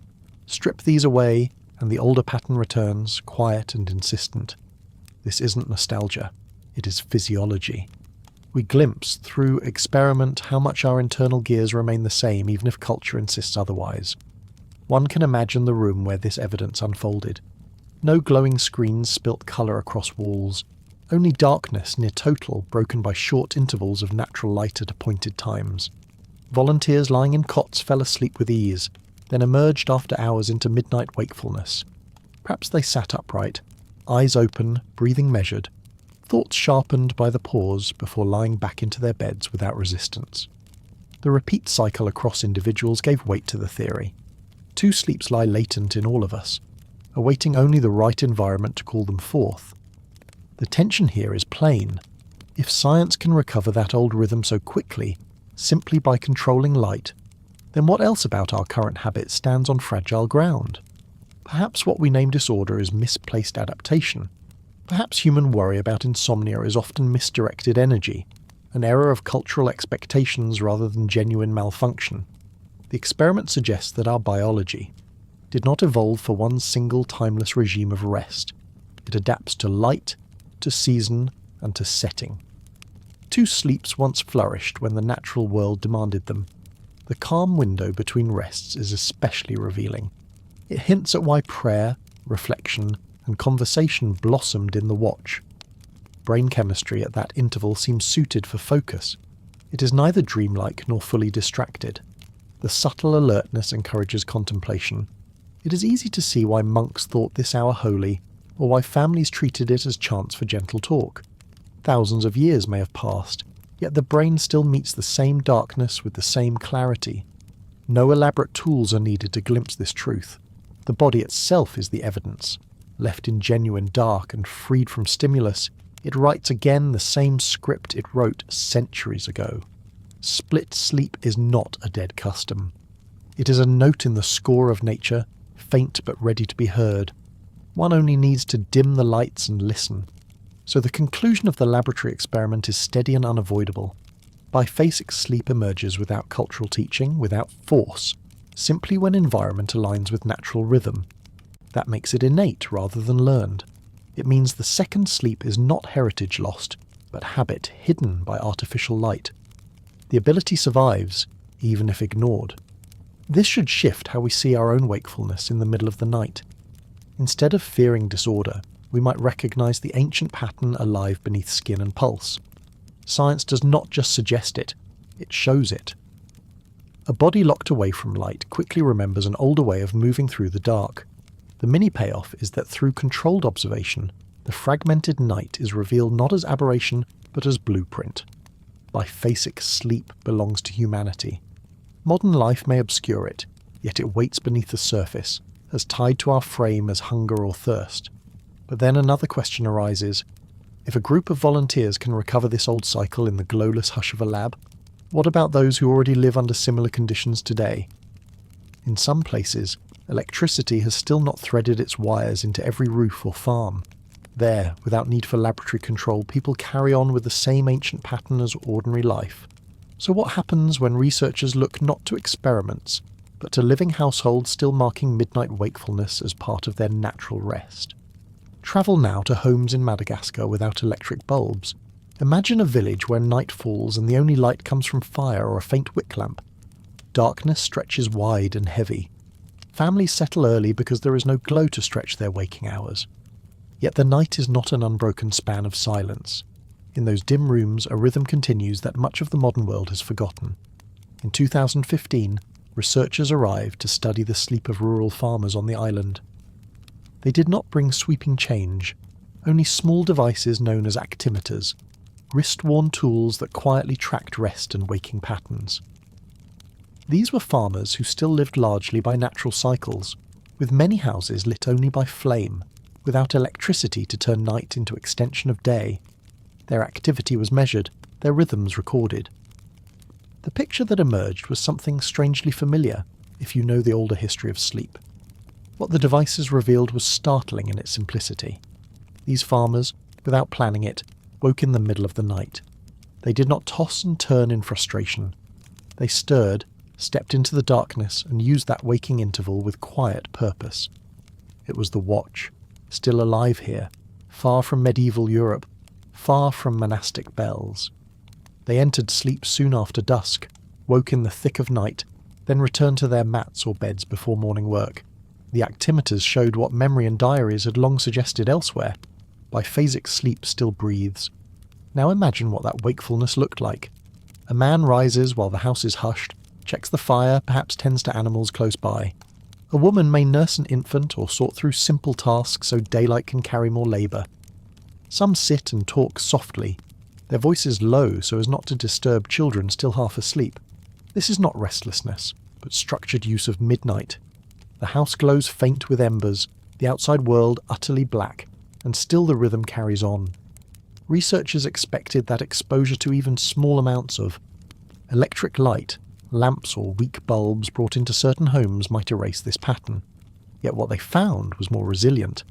Strip these away, and the older pattern returns, quiet and insistent. This isn't nostalgia, it is physiology. We glimpse, through experiment, how much our internal gears remain the same even if culture insists otherwise. One can imagine the room where this evidence unfolded. No glowing screens spilt colour across walls, only darkness near total, broken by short intervals of natural light at appointed times. Volunteers lying in cots fell asleep with ease, then emerged after hours into midnight wakefulness. Perhaps they sat upright, eyes open, breathing measured, thoughts sharpened by the pause before lying back into their beds without resistance. The repeat cycle across individuals gave weight to the theory. 2 sleeps lie latent in all of us, awaiting only the right environment to call them forth. The tension here is plain. If science can recover that old rhythm so quickly, simply by controlling light, then what else about our current habits stands on fragile ground? Perhaps what we name disorder is misplaced adaptation. Perhaps human worry about insomnia is often misdirected energy, an error of cultural expectations rather than genuine malfunction. The experiment suggests that our biology did not evolve for one single timeless regime of rest. It adapts to light, to season, and to setting. 2 sleeps once flourished when the natural world demanded them. The calm window between rests is especially revealing. It hints at why prayer, reflection, and conversation blossomed in the watch. Brain chemistry at that interval seems suited for focus. It is neither dreamlike nor fully distracted. The subtle alertness encourages contemplation. It is easy to see why monks thought this hour holy, or why families treated it as chance for gentle talk. Thousands of years may have passed, yet the brain still meets the same darkness with the same clarity. No elaborate tools are needed to glimpse this truth. The body itself is the evidence. Left in genuine dark and freed from stimulus, it writes again the same script it wrote centuries ago. Split sleep is not a dead custom. It is a note in the score of nature, faint but ready to be heard. One only needs to dim the lights and listen. So the conclusion of the laboratory experiment is steady and unavoidable. Biphasic sleep emerges without cultural teaching, without force, simply when environment aligns with natural rhythm. That makes it innate rather than learned. It means the second sleep is not heritage lost, but habit hidden by artificial light. The ability survives, even if ignored. This should shift how we see our own wakefulness in the middle of the night. Instead of fearing disorder, we might recognize the ancient pattern alive beneath skin and pulse. Science does not just suggest it, it shows it. A body locked away from light quickly remembers an older way of moving through the dark. The mini payoff is that through controlled observation, the fragmented night is revealed not as aberration, but as blueprint. Biphasic sleep belongs to humanity. Modern life may obscure it, yet it waits beneath the surface, as tied to our frame as hunger or thirst. But then another question arises. If a group of volunteers can recover this old cycle in the glowless hush of a lab, what about those who already live under similar conditions today? In some places, electricity has still not threaded its wires into every roof or farm. There, without need for laboratory control, people carry on with the same ancient pattern as ordinary life. So what happens when researchers look not to experiments, but to living households still marking midnight wakefulness as part of their natural rest? Travel now to homes in Madagascar without electric bulbs. Imagine a village where night falls and the only light comes from fire or a faint wick lamp. Darkness stretches wide and heavy. Families settle early because there is no glow to stretch their waking hours. Yet the night is not an unbroken span of silence. In those dim rooms, a rhythm continues that much of the modern world has forgotten. In 2015, researchers arrived to study the sleep of rural farmers on the island. They did not bring sweeping change, only small devices known as actimeters, wrist-worn tools that quietly tracked rest and waking patterns. These were farmers who still lived largely by natural cycles, with many houses lit only by flame, without electricity to turn night into extension of day. Their activity was measured, their rhythms recorded. The picture that emerged was something strangely familiar, if you know the older history of sleep. What the devices revealed was startling in its simplicity. These farmers, without planning it, woke in the middle of the night. They did not toss and turn in frustration. They stirred, stepped into the darkness, and used that waking interval with quiet purpose. It was the watch, still alive here, far from medieval Europe, far from monastic bells. They entered sleep soon after dusk, woke in the thick of night, then return to their mats or beds before morning work. The actimeters showed what memory and diaries had long suggested elsewhere. Biphasic sleep still breathes. Now imagine what that wakefulness looked like. A man rises while the house is hushed, checks the fire, perhaps tends to animals close by. A woman may nurse an infant or sort through simple tasks so daylight can carry more labour. Some sit and talk softly, their voices low so as not to disturb children still half asleep. This is not restlessness, but structured use of midnight. The house glows faint with embers, the outside world utterly black, and still the rhythm carries on. Researchers expected that exposure to even small amounts of electric light, lamps or weak bulbs brought into certain homes might erase this pattern. Yet what they found was more resilient.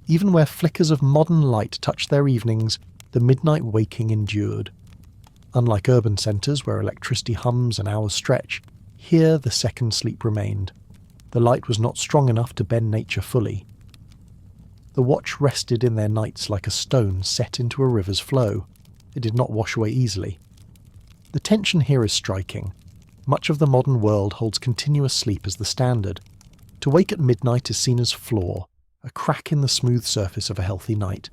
Even where flickers of modern light touched their evenings, the midnight waking endured. Unlike urban centres where electricity hums and hours stretch, here the second sleep remained. The light was not strong enough to bend nature fully. The watch rested in their nights like a stone set into a river's flow. It did not wash away easily. The tension here is striking. Much of the modern world holds continuous sleep as the standard. To wake at midnight is seen as flaw, a crack in the smooth surface of a healthy night.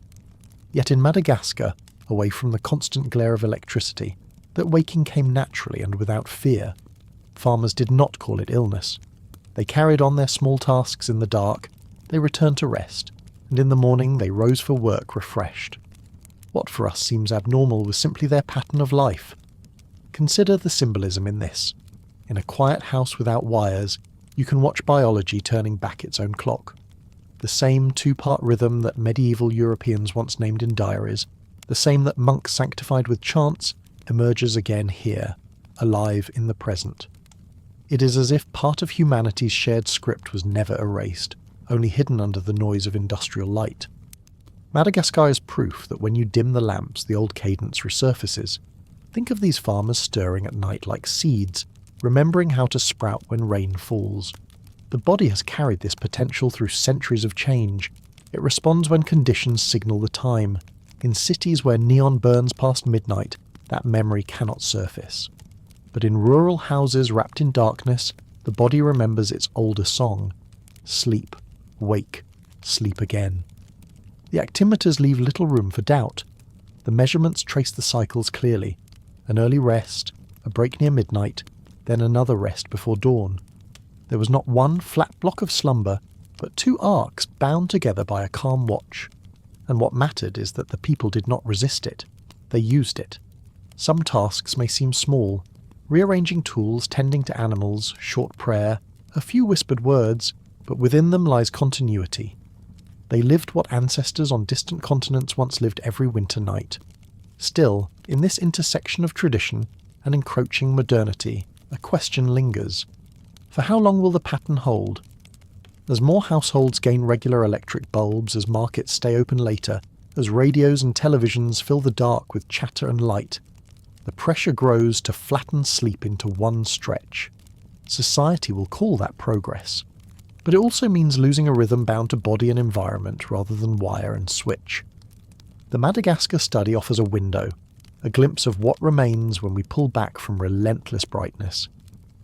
Yet in Madagascar, away from the constant glare of electricity, that waking came naturally and without fear. Farmers did not call it illness. They carried on their small tasks in the dark, they returned to rest, and in the morning they rose for work refreshed. What for us seems abnormal was simply their pattern of life. Consider the symbolism in this. In a quiet house without wires, you can watch biology turning back its own clock. The same two-part rhythm that medieval Europeans once named in diaries, the same that monks sanctified with chants, emerges again here, alive in the present. It is as if part of humanity's shared script was never erased, only hidden under the noise of industrial light. Madagascar is proof that when you dim the lamps, the old cadence resurfaces. Think of these farmers stirring at night like seeds, remembering how to sprout when rain falls. The body has carried this potential through centuries of change. It responds when conditions signal the time. In cities where neon burns past midnight, that memory cannot surface. But in rural houses wrapped in darkness, the body remembers its older song. Sleep, wake, sleep again. The actimeters leave little room for doubt. The measurements trace the cycles clearly. An early rest, a break near midnight, then another rest before dawn. There was not one flat block of slumber, but two arcs bound together by a calm watch. And what mattered is that the people did not resist it. They used it. Some tasks may seem small. Rearranging tools, tending to animals, short prayer, a few whispered words, but within them lies continuity. They lived what ancestors on distant continents once lived every winter night. Still, in this intersection of tradition and encroaching modernity, a question lingers. For how long will the pattern hold? As more households gain regular electric bulbs, as markets stay open later, as radios and televisions fill the dark with chatter and light, the pressure grows to flatten sleep into one stretch. Society will call that progress. But it also means losing a rhythm bound to body and environment rather than wire and switch. The Madagascar study offers a window, a glimpse of what remains when we pull back from relentless brightness.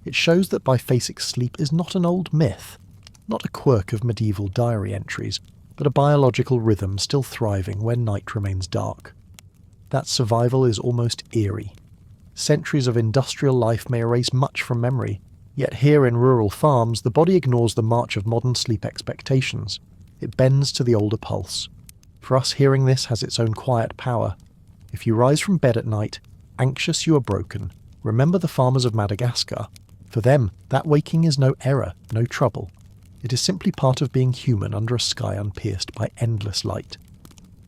It shows that biphasic sleep is not an old myth, not a quirk of medieval diary entries, but a biological rhythm still thriving when night remains dark. That survival is almost eerie. Centuries of industrial life may erase much from memory, yet here in rural farms the body ignores the march of modern sleep expectations. It bends to the older pulse. For us, hearing this has its own quiet power. If you rise from bed at night, anxious you are broken, remember the farmers of Madagascar. For them, that waking is no error, no trouble. It is simply part of being human under a sky unpierced by endless light.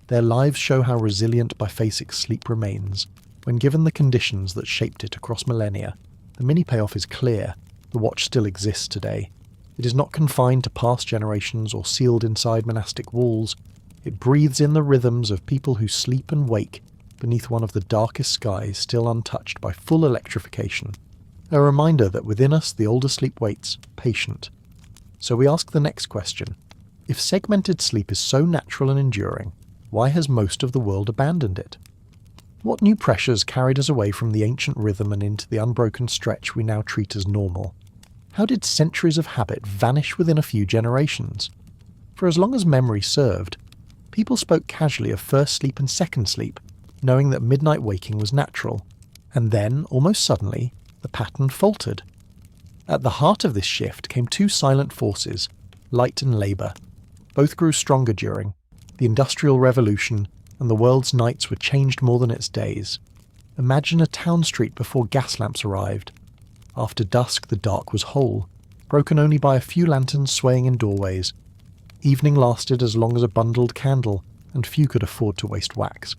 Their lives show how resilient biphasic sleep remains, when given the conditions that shaped it across millennia. The mini payoff is clear. The watch still exists today. It is not confined to past generations or sealed inside monastic walls. It breathes in the rhythms of people who sleep and wake beneath one of the darkest skies still untouched by full electrification. A reminder that within us the older sleep waits, patient. So we ask the next question. If segmented sleep is so natural and enduring, why has most of the world abandoned it? What new pressures carried us away from the ancient rhythm and into the unbroken stretch we now treat as normal? How did centuries of habit vanish within a few generations? For as long as memory served, people spoke casually of first sleep and second sleep, knowing that midnight waking was natural. And then, almost suddenly, the pattern faltered. At the heart of this shift came two silent forces, light and labour. Both grew stronger during the Industrial Revolution, and the world's nights were changed more than its days. Imagine a town street before gas lamps arrived. After dusk, the dark was whole, broken only by a few lanterns swaying in doorways. Evening lasted as long as a bundled candle, and few could afford to waste wax.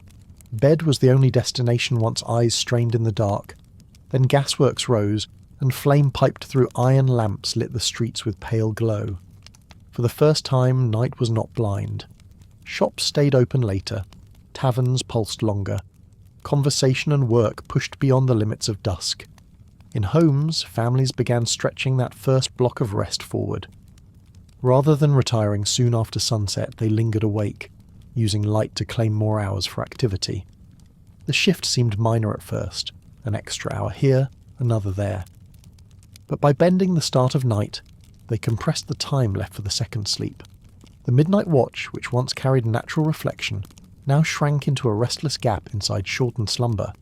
Bed was the only destination once eyes strained in the dark. Then gasworks rose, and flame piped through iron lamps lit the streets with pale glow. For the first time, night was not blind. Shops stayed open later. Taverns pulsed longer. Conversation and work pushed beyond the limits of dusk. In homes, families began stretching that first block of rest forward. Rather than retiring soon after sunset, they lingered awake, using light to claim more hours for activity. The shift seemed minor at first, an extra hour here, another there. But by bending the start of night, they compressed the time left for the second sleep. The midnight watch, which once carried natural reflection, now shrank into a restless gap inside shortened slumber.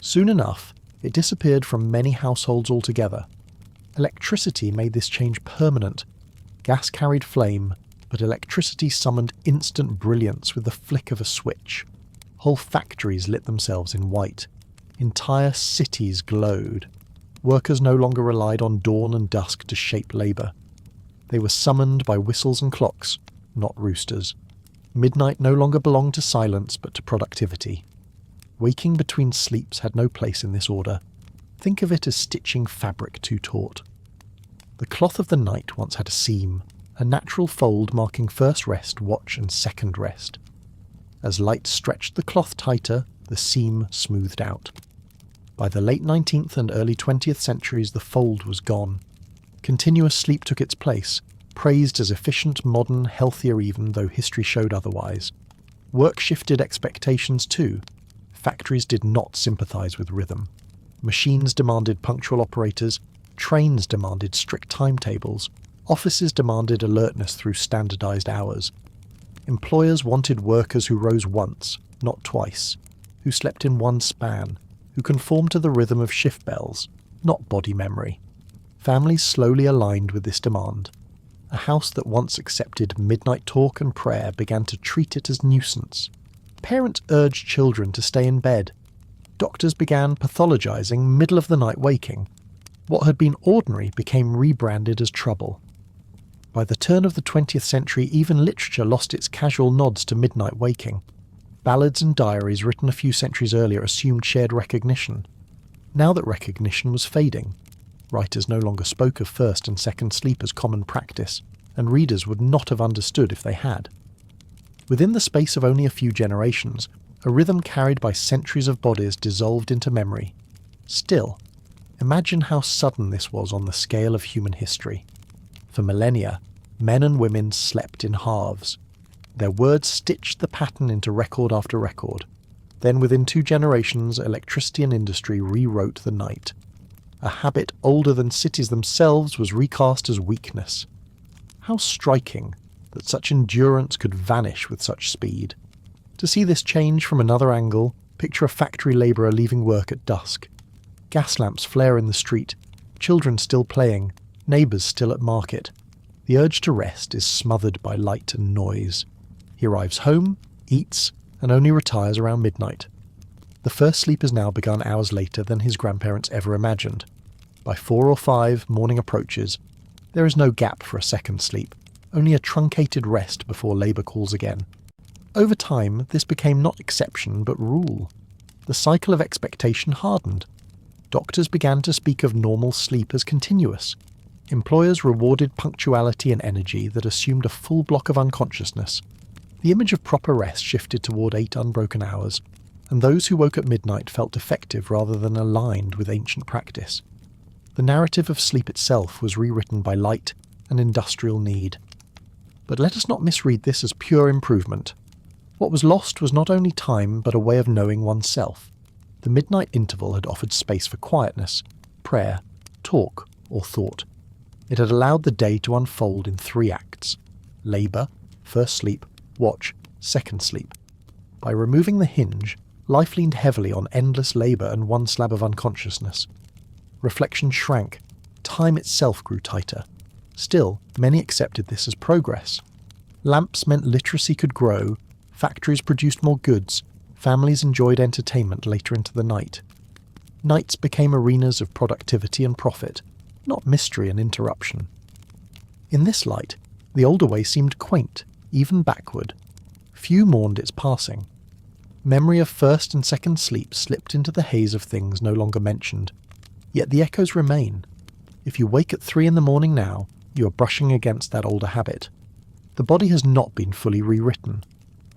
Soon enough, it disappeared from many households altogether. Electricity made this change permanent. Gas carried flame, but electricity summoned instant brilliance with the flick of a switch. Whole factories lit themselves in white. Entire cities glowed. Workers no longer relied on dawn and dusk to shape labour. They were summoned by whistles and clocks, not roosters. Midnight no longer belonged to silence but to productivity. Waking between sleeps had no place in this order. Think of it as stitching fabric too taut. The cloth of the night once had a seam, a natural fold marking first rest, watch and second rest. As light stretched the cloth tighter, the seam smoothed out. By the late 19th and early 20th centuries, the fold was gone. Continuous sleep took its place, praised as efficient, modern, healthier even, though history showed otherwise. Work shifted expectations too. Factories did not sympathise with rhythm. Machines demanded punctual operators, trains demanded strict timetables, offices demanded alertness through standardised hours. Employers wanted workers who rose once, not twice, who slept in one span, who conformed to the rhythm of shift bells, not body memory. Families slowly aligned with this demand. A house that once accepted midnight talk and prayer began to treat it as nuisance. Parents urged children to stay in bed. Doctors began pathologizing middle-of-the-night waking. What had been ordinary became rebranded as trouble. By the turn of the 20th century, even literature lost its casual nods to midnight waking. Ballads and diaries written a few centuries earlier assumed shared recognition. Now that recognition was fading, writers no longer spoke of first and second sleep as common practice, and readers would not have understood if they had. Within the space of only a few generations, a rhythm carried by centuries of bodies dissolved into memory. Still, imagine how sudden this was on the scale of human history. For millennia, men and women slept in halves. Their words stitched the pattern into record after record. Then within 2 generations, electricity and industry rewrote the night. A habit older than cities themselves was recast as weakness. How striking that such endurance could vanish with such speed. To see this change from another angle, picture a factory labourer leaving work at dusk. Gas lamps flare in the street, children still playing, neighbours still at market. The urge to rest is smothered by light and noise. He arrives home, eats, and only retires around midnight. The first sleep has now begun hours later than his grandparents ever imagined. By 4 or 5, morning approaches. There is no gap for a second sleep, only a truncated rest before labour calls again. Over time, this became not exception but rule. The cycle of expectation hardened. Doctors began to speak of normal sleep as continuous. Employers rewarded punctuality and energy that assumed a full block of unconsciousness. The image of proper rest shifted toward 8 unbroken hours, and those who woke at midnight felt effective rather than aligned with ancient practice. The narrative of sleep itself was rewritten by light and industrial need. But let us not misread this as pure improvement. What was lost was not only time but a way of knowing oneself. The midnight interval had offered space for quietness, prayer, talk, or thought. It had allowed the day to unfold in 3 acts: labour, first sleep, watch, second sleep. By removing the hinge, life leaned heavily on endless labour and one slab of unconsciousness. Reflection shrank. Time itself grew tighter. Still, many accepted this as progress. Lamps meant literacy could grow, factories produced more goods, families enjoyed entertainment later into the night. Nights became arenas of productivity and profit, not mystery and interruption. In this light, the older way seemed quaint, even backward. Few mourned its passing. Memory of first and second sleep slipped into the haze of things no longer mentioned. Yet the echoes remain. If you wake at 3 a.m. now, you are brushing against that older habit. The body has not been fully rewritten.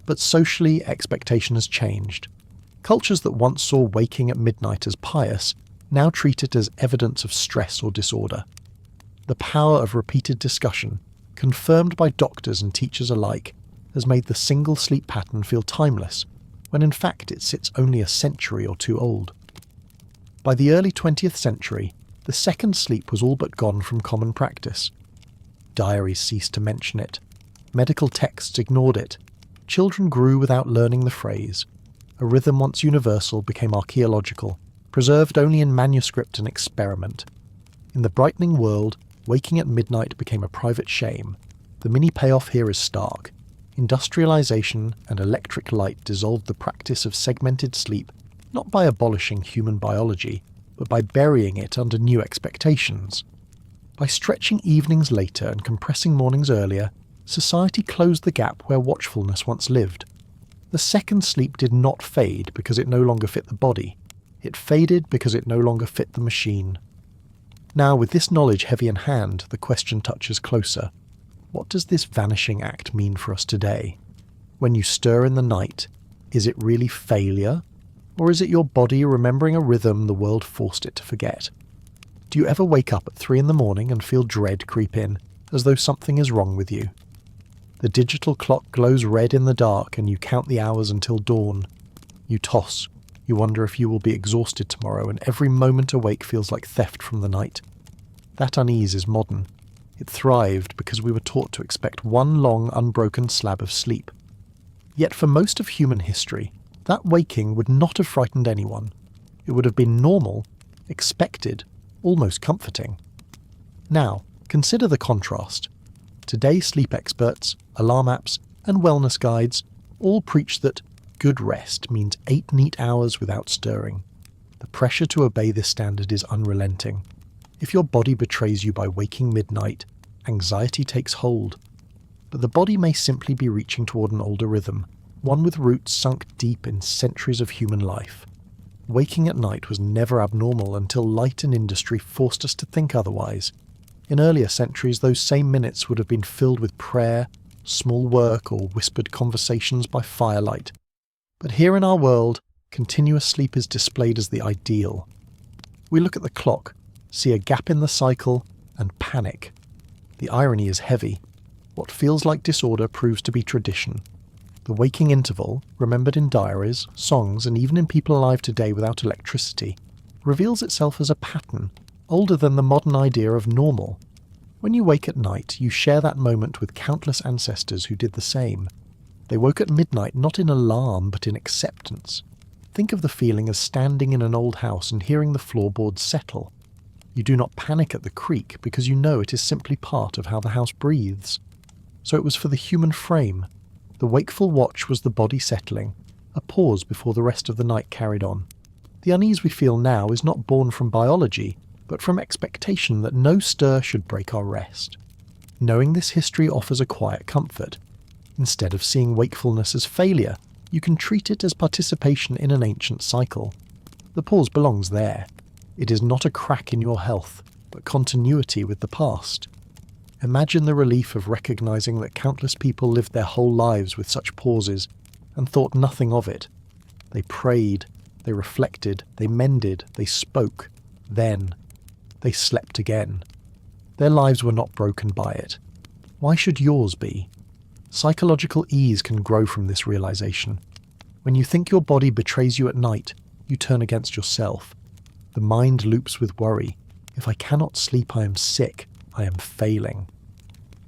But socially, expectation has changed. Cultures that once saw waking at midnight as pious now treat it as evidence of stress or disorder. The power of repeated discussion, confirmed by doctors and teachers alike, has made the single sleep pattern feel timeless, when in fact it sits only a century or 2 old. By the early 20th century, the second sleep was all but gone from common practice. Diaries ceased to mention it. Medical texts ignored it. Children grew without learning the phrase. A rhythm once universal became archaeological, preserved only in manuscript and experiment. In the brightening world, waking at midnight became a private shame. The mini payoff here is stark. Industrialization and electric light dissolved the practice of segmented sleep, not by abolishing human biology, but by burying it under new expectations. By stretching evenings later and compressing mornings earlier, society closed the gap where watchfulness once lived. The second sleep did not fade because it no longer fit the body. It faded because it no longer fit the machine. Now, with this knowledge heavy in hand, the question touches closer. What does this vanishing act mean for us today? When you stir in the night, is it really failure? Or is it your body remembering a rhythm the world forced it to forget? Do you ever wake up at 3 a.m. and feel dread creep in, as though something is wrong with you? The digital clock glows red in the dark and you count the hours until dawn. You toss. You wonder if you will be exhausted tomorrow, and every moment awake feels like theft from the night. That unease is modern. It thrived because we were taught to expect one long, unbroken slab of sleep. Yet for most of human history, that waking would not have frightened anyone. It would have been normal, expected, almost comforting. Now, consider the contrast. Today, sleep experts, alarm apps, and wellness guides all preach that good rest means 8 neat hours without stirring. The pressure to obey this standard is unrelenting. If your body betrays you by waking midnight, anxiety takes hold. But the body may simply be reaching toward an older rhythm, one with roots sunk deep in centuries of human life. Waking at night was never abnormal until light and industry forced us to think otherwise. In earlier centuries, those same minutes would have been filled with prayer, small work, or whispered conversations by firelight. But here in our world, continuous sleep is displayed as the ideal. We look at the clock, see a gap in the cycle, and panic. The irony is heavy. What feels like disorder proves to be tradition. The waking interval, remembered in diaries, songs, and even in people alive today without electricity, reveals itself as a pattern, older than the modern idea of normal. When you wake at night, you share that moment with countless ancestors who did the same. They woke at midnight not in alarm but in acceptance. Think of the feeling as standing in an old house and hearing the floorboards settle. You do not panic at the creak because you know it is simply part of how the house breathes. So it was for the human frame. The wakeful watch was the body settling, a pause before the rest of the night carried on. The unease we feel now is not born from biology, but from expectation that no stir should break our rest. Knowing this history offers a quiet comfort. Instead of seeing wakefulness as failure, you can treat it as participation in an ancient cycle. The pause belongs there. It is not a crack in your health, but continuity with the past. Imagine the relief of recognizing that countless people lived their whole lives with such pauses and thought nothing of it. They prayed, they reflected, they mended, they spoke. Then, they slept again. Their lives were not broken by it. Why should yours be? Psychological ease can grow from this realization. When you think your body betrays you at night, you turn against yourself. The mind loops with worry. If I cannot sleep, I am sick. I am failing.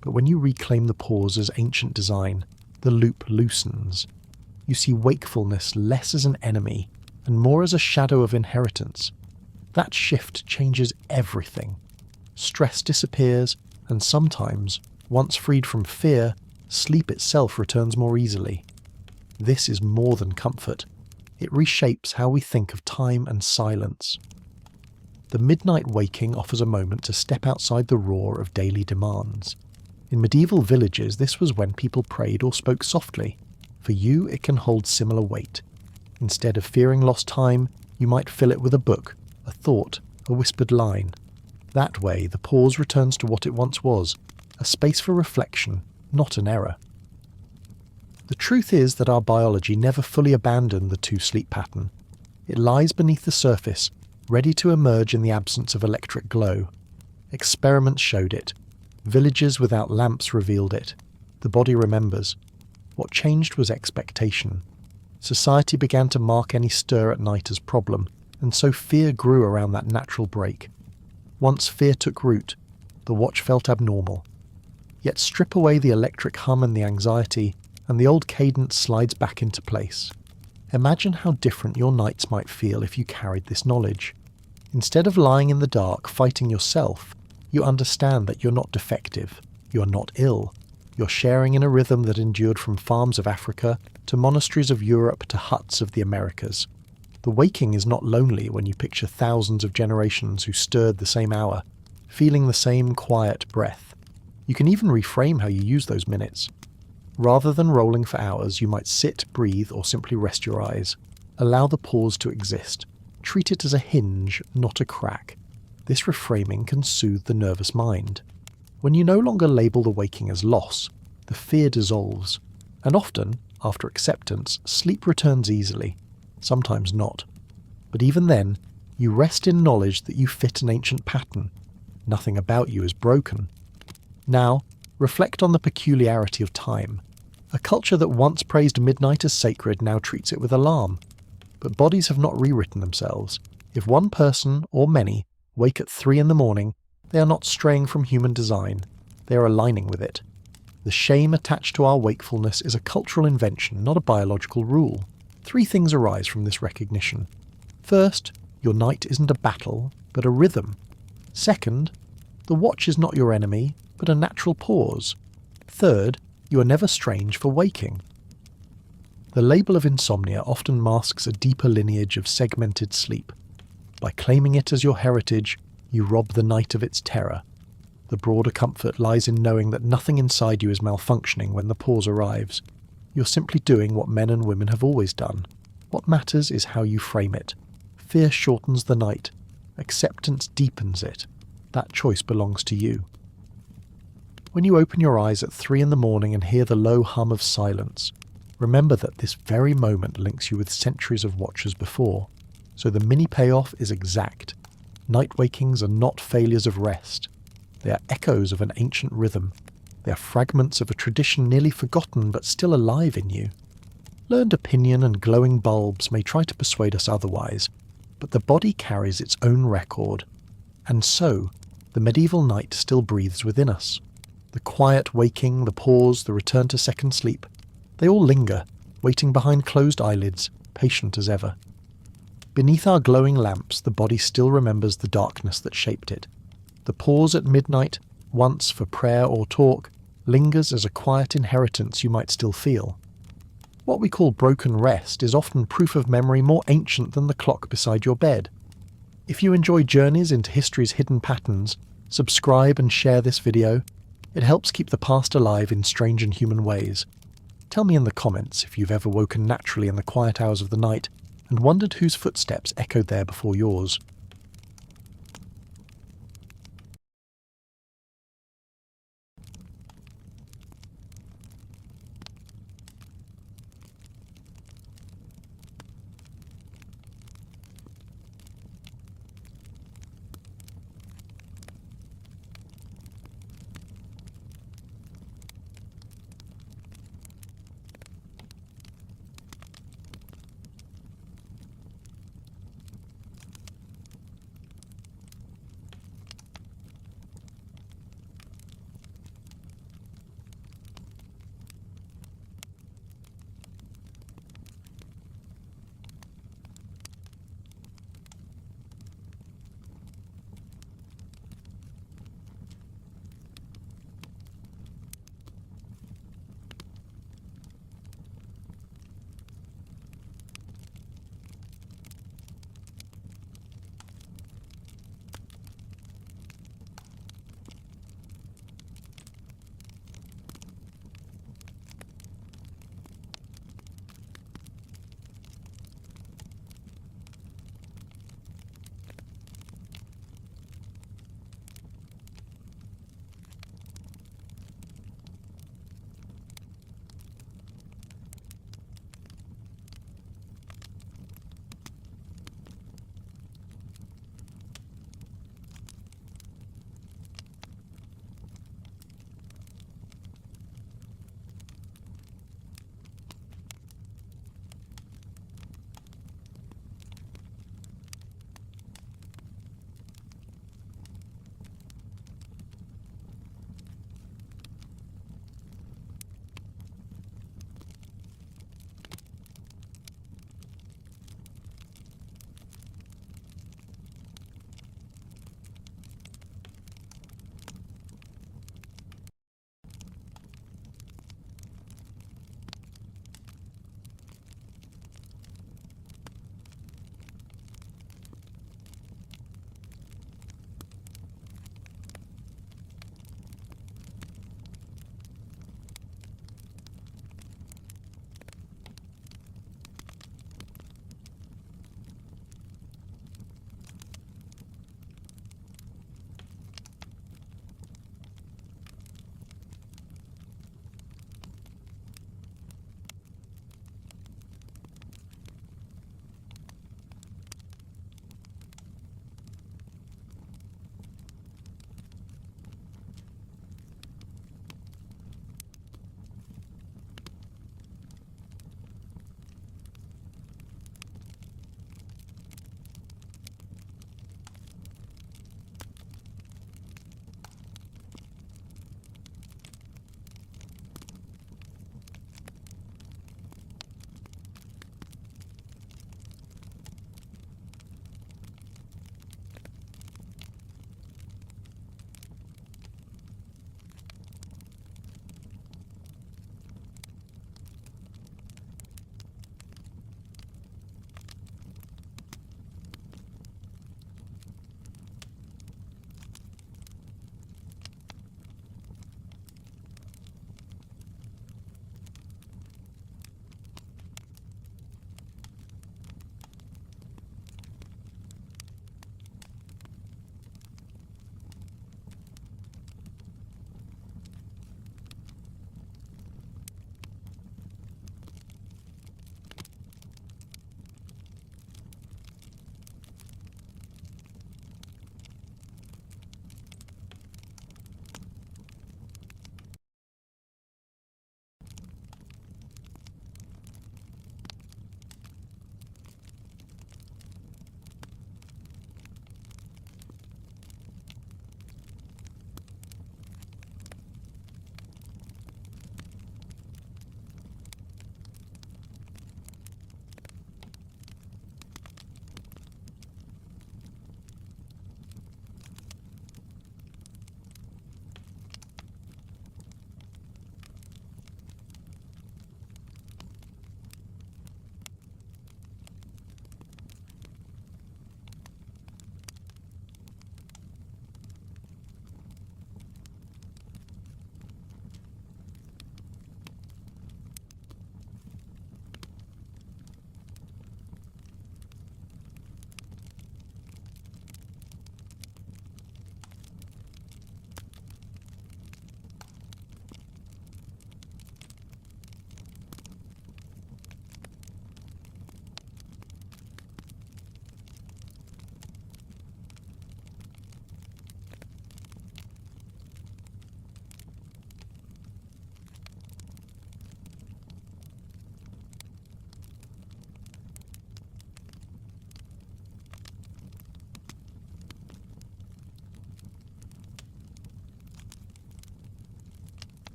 But when you reclaim the pause as ancient design, the loop loosens. You see wakefulness less as an enemy and more as a shadow of inheritance. That shift changes everything. Stress disappears, and sometimes, once freed from fear, sleep itself returns more easily. This is more than comfort. It reshapes how we think of time and silence. The midnight waking offers a moment to step outside the roar of daily demands. In medieval villages, this was when people prayed or spoke softly. For you, it can hold similar weight. Instead of fearing lost time, you might fill it with a book, a thought, a whispered line. That way, the pause returns to what it once was, a space for reflection, not an error. The truth is that our biology never fully abandoned the two-sleep pattern. It lies beneath the surface, ready to emerge in the absence of electric glow. Experiments showed it. Villages without lamps revealed it. The body remembers. What changed was expectation. Society began to mark any stir at night as problem, and so fear grew around that natural break. Once fear took root, the watch felt abnormal. Yet strip away the electric hum and the anxiety, and the old cadence slides back into place. Imagine how different your nights might feel if you carried this knowledge. Instead of lying in the dark fighting yourself, you understand that you're not defective, you're not ill. You're sharing in a rhythm that endured from farms of Africa to monasteries of Europe to huts of the Americas. The waking is not lonely when you picture thousands of generations who stirred the same hour, feeling the same quiet breath. You can even reframe how you use those minutes. Rather than rolling for hours, you might sit, breathe, or simply rest your eyes. Allow the pause to exist. Treat it as a hinge, not a crack. This reframing can soothe the nervous mind. When you no longer label the waking as loss, the fear dissolves. And often, after acceptance, sleep returns easily. Sometimes not. But even then, you rest in knowledge that you fit an ancient pattern. Nothing about you is broken. Now, reflect on the peculiarity of time. A culture that once praised midnight as sacred now treats it with alarm. But bodies have not rewritten themselves. If one person, or many, wake at 3 a.m, they are not straying from human design. They are aligning with it. The shame attached to our wakefulness is a cultural invention, not a biological rule. 3 things arise from this recognition. First, your night isn't a battle, but a rhythm. Second, the watch is not your enemy, but a natural pause. Third, you are never strange for waking. The label of insomnia often masks a deeper lineage of segmented sleep. By claiming it as your heritage, you rob the night of its terror. The broader comfort lies in knowing that nothing inside you is malfunctioning when the pause arrives. You're simply doing what men and women have always done. What matters is how you frame it. Fear shortens the night. Acceptance deepens it. That choice belongs to you. When you open your eyes at 3 a.m. and hear the low hum of silence, remember that this very moment links you with centuries of watchers before. So the mini payoff is exact. Night wakings are not failures of rest. They are echoes of an ancient rhythm. They are fragments of a tradition nearly forgotten but still alive in you. Learned opinion and glowing bulbs may try to persuade us otherwise, but the body carries its own record. And so, the medieval night still breathes within us. The quiet waking, the pause, the return to second sleep, they all linger, waiting behind closed eyelids, patient as ever. Beneath our glowing lamps, the body still remembers the darkness that shaped it. The pause at midnight, once for prayer or talk, lingers as a quiet inheritance you might still feel. What we call broken rest is often proof of memory more ancient than the clock beside your bed. If you enjoy journeys into history's hidden patterns, subscribe and share this video. It helps keep the past alive in strange and human ways. Tell me in the comments if you've ever woken naturally in the quiet hours of the night and wondered whose footsteps echoed there before yours.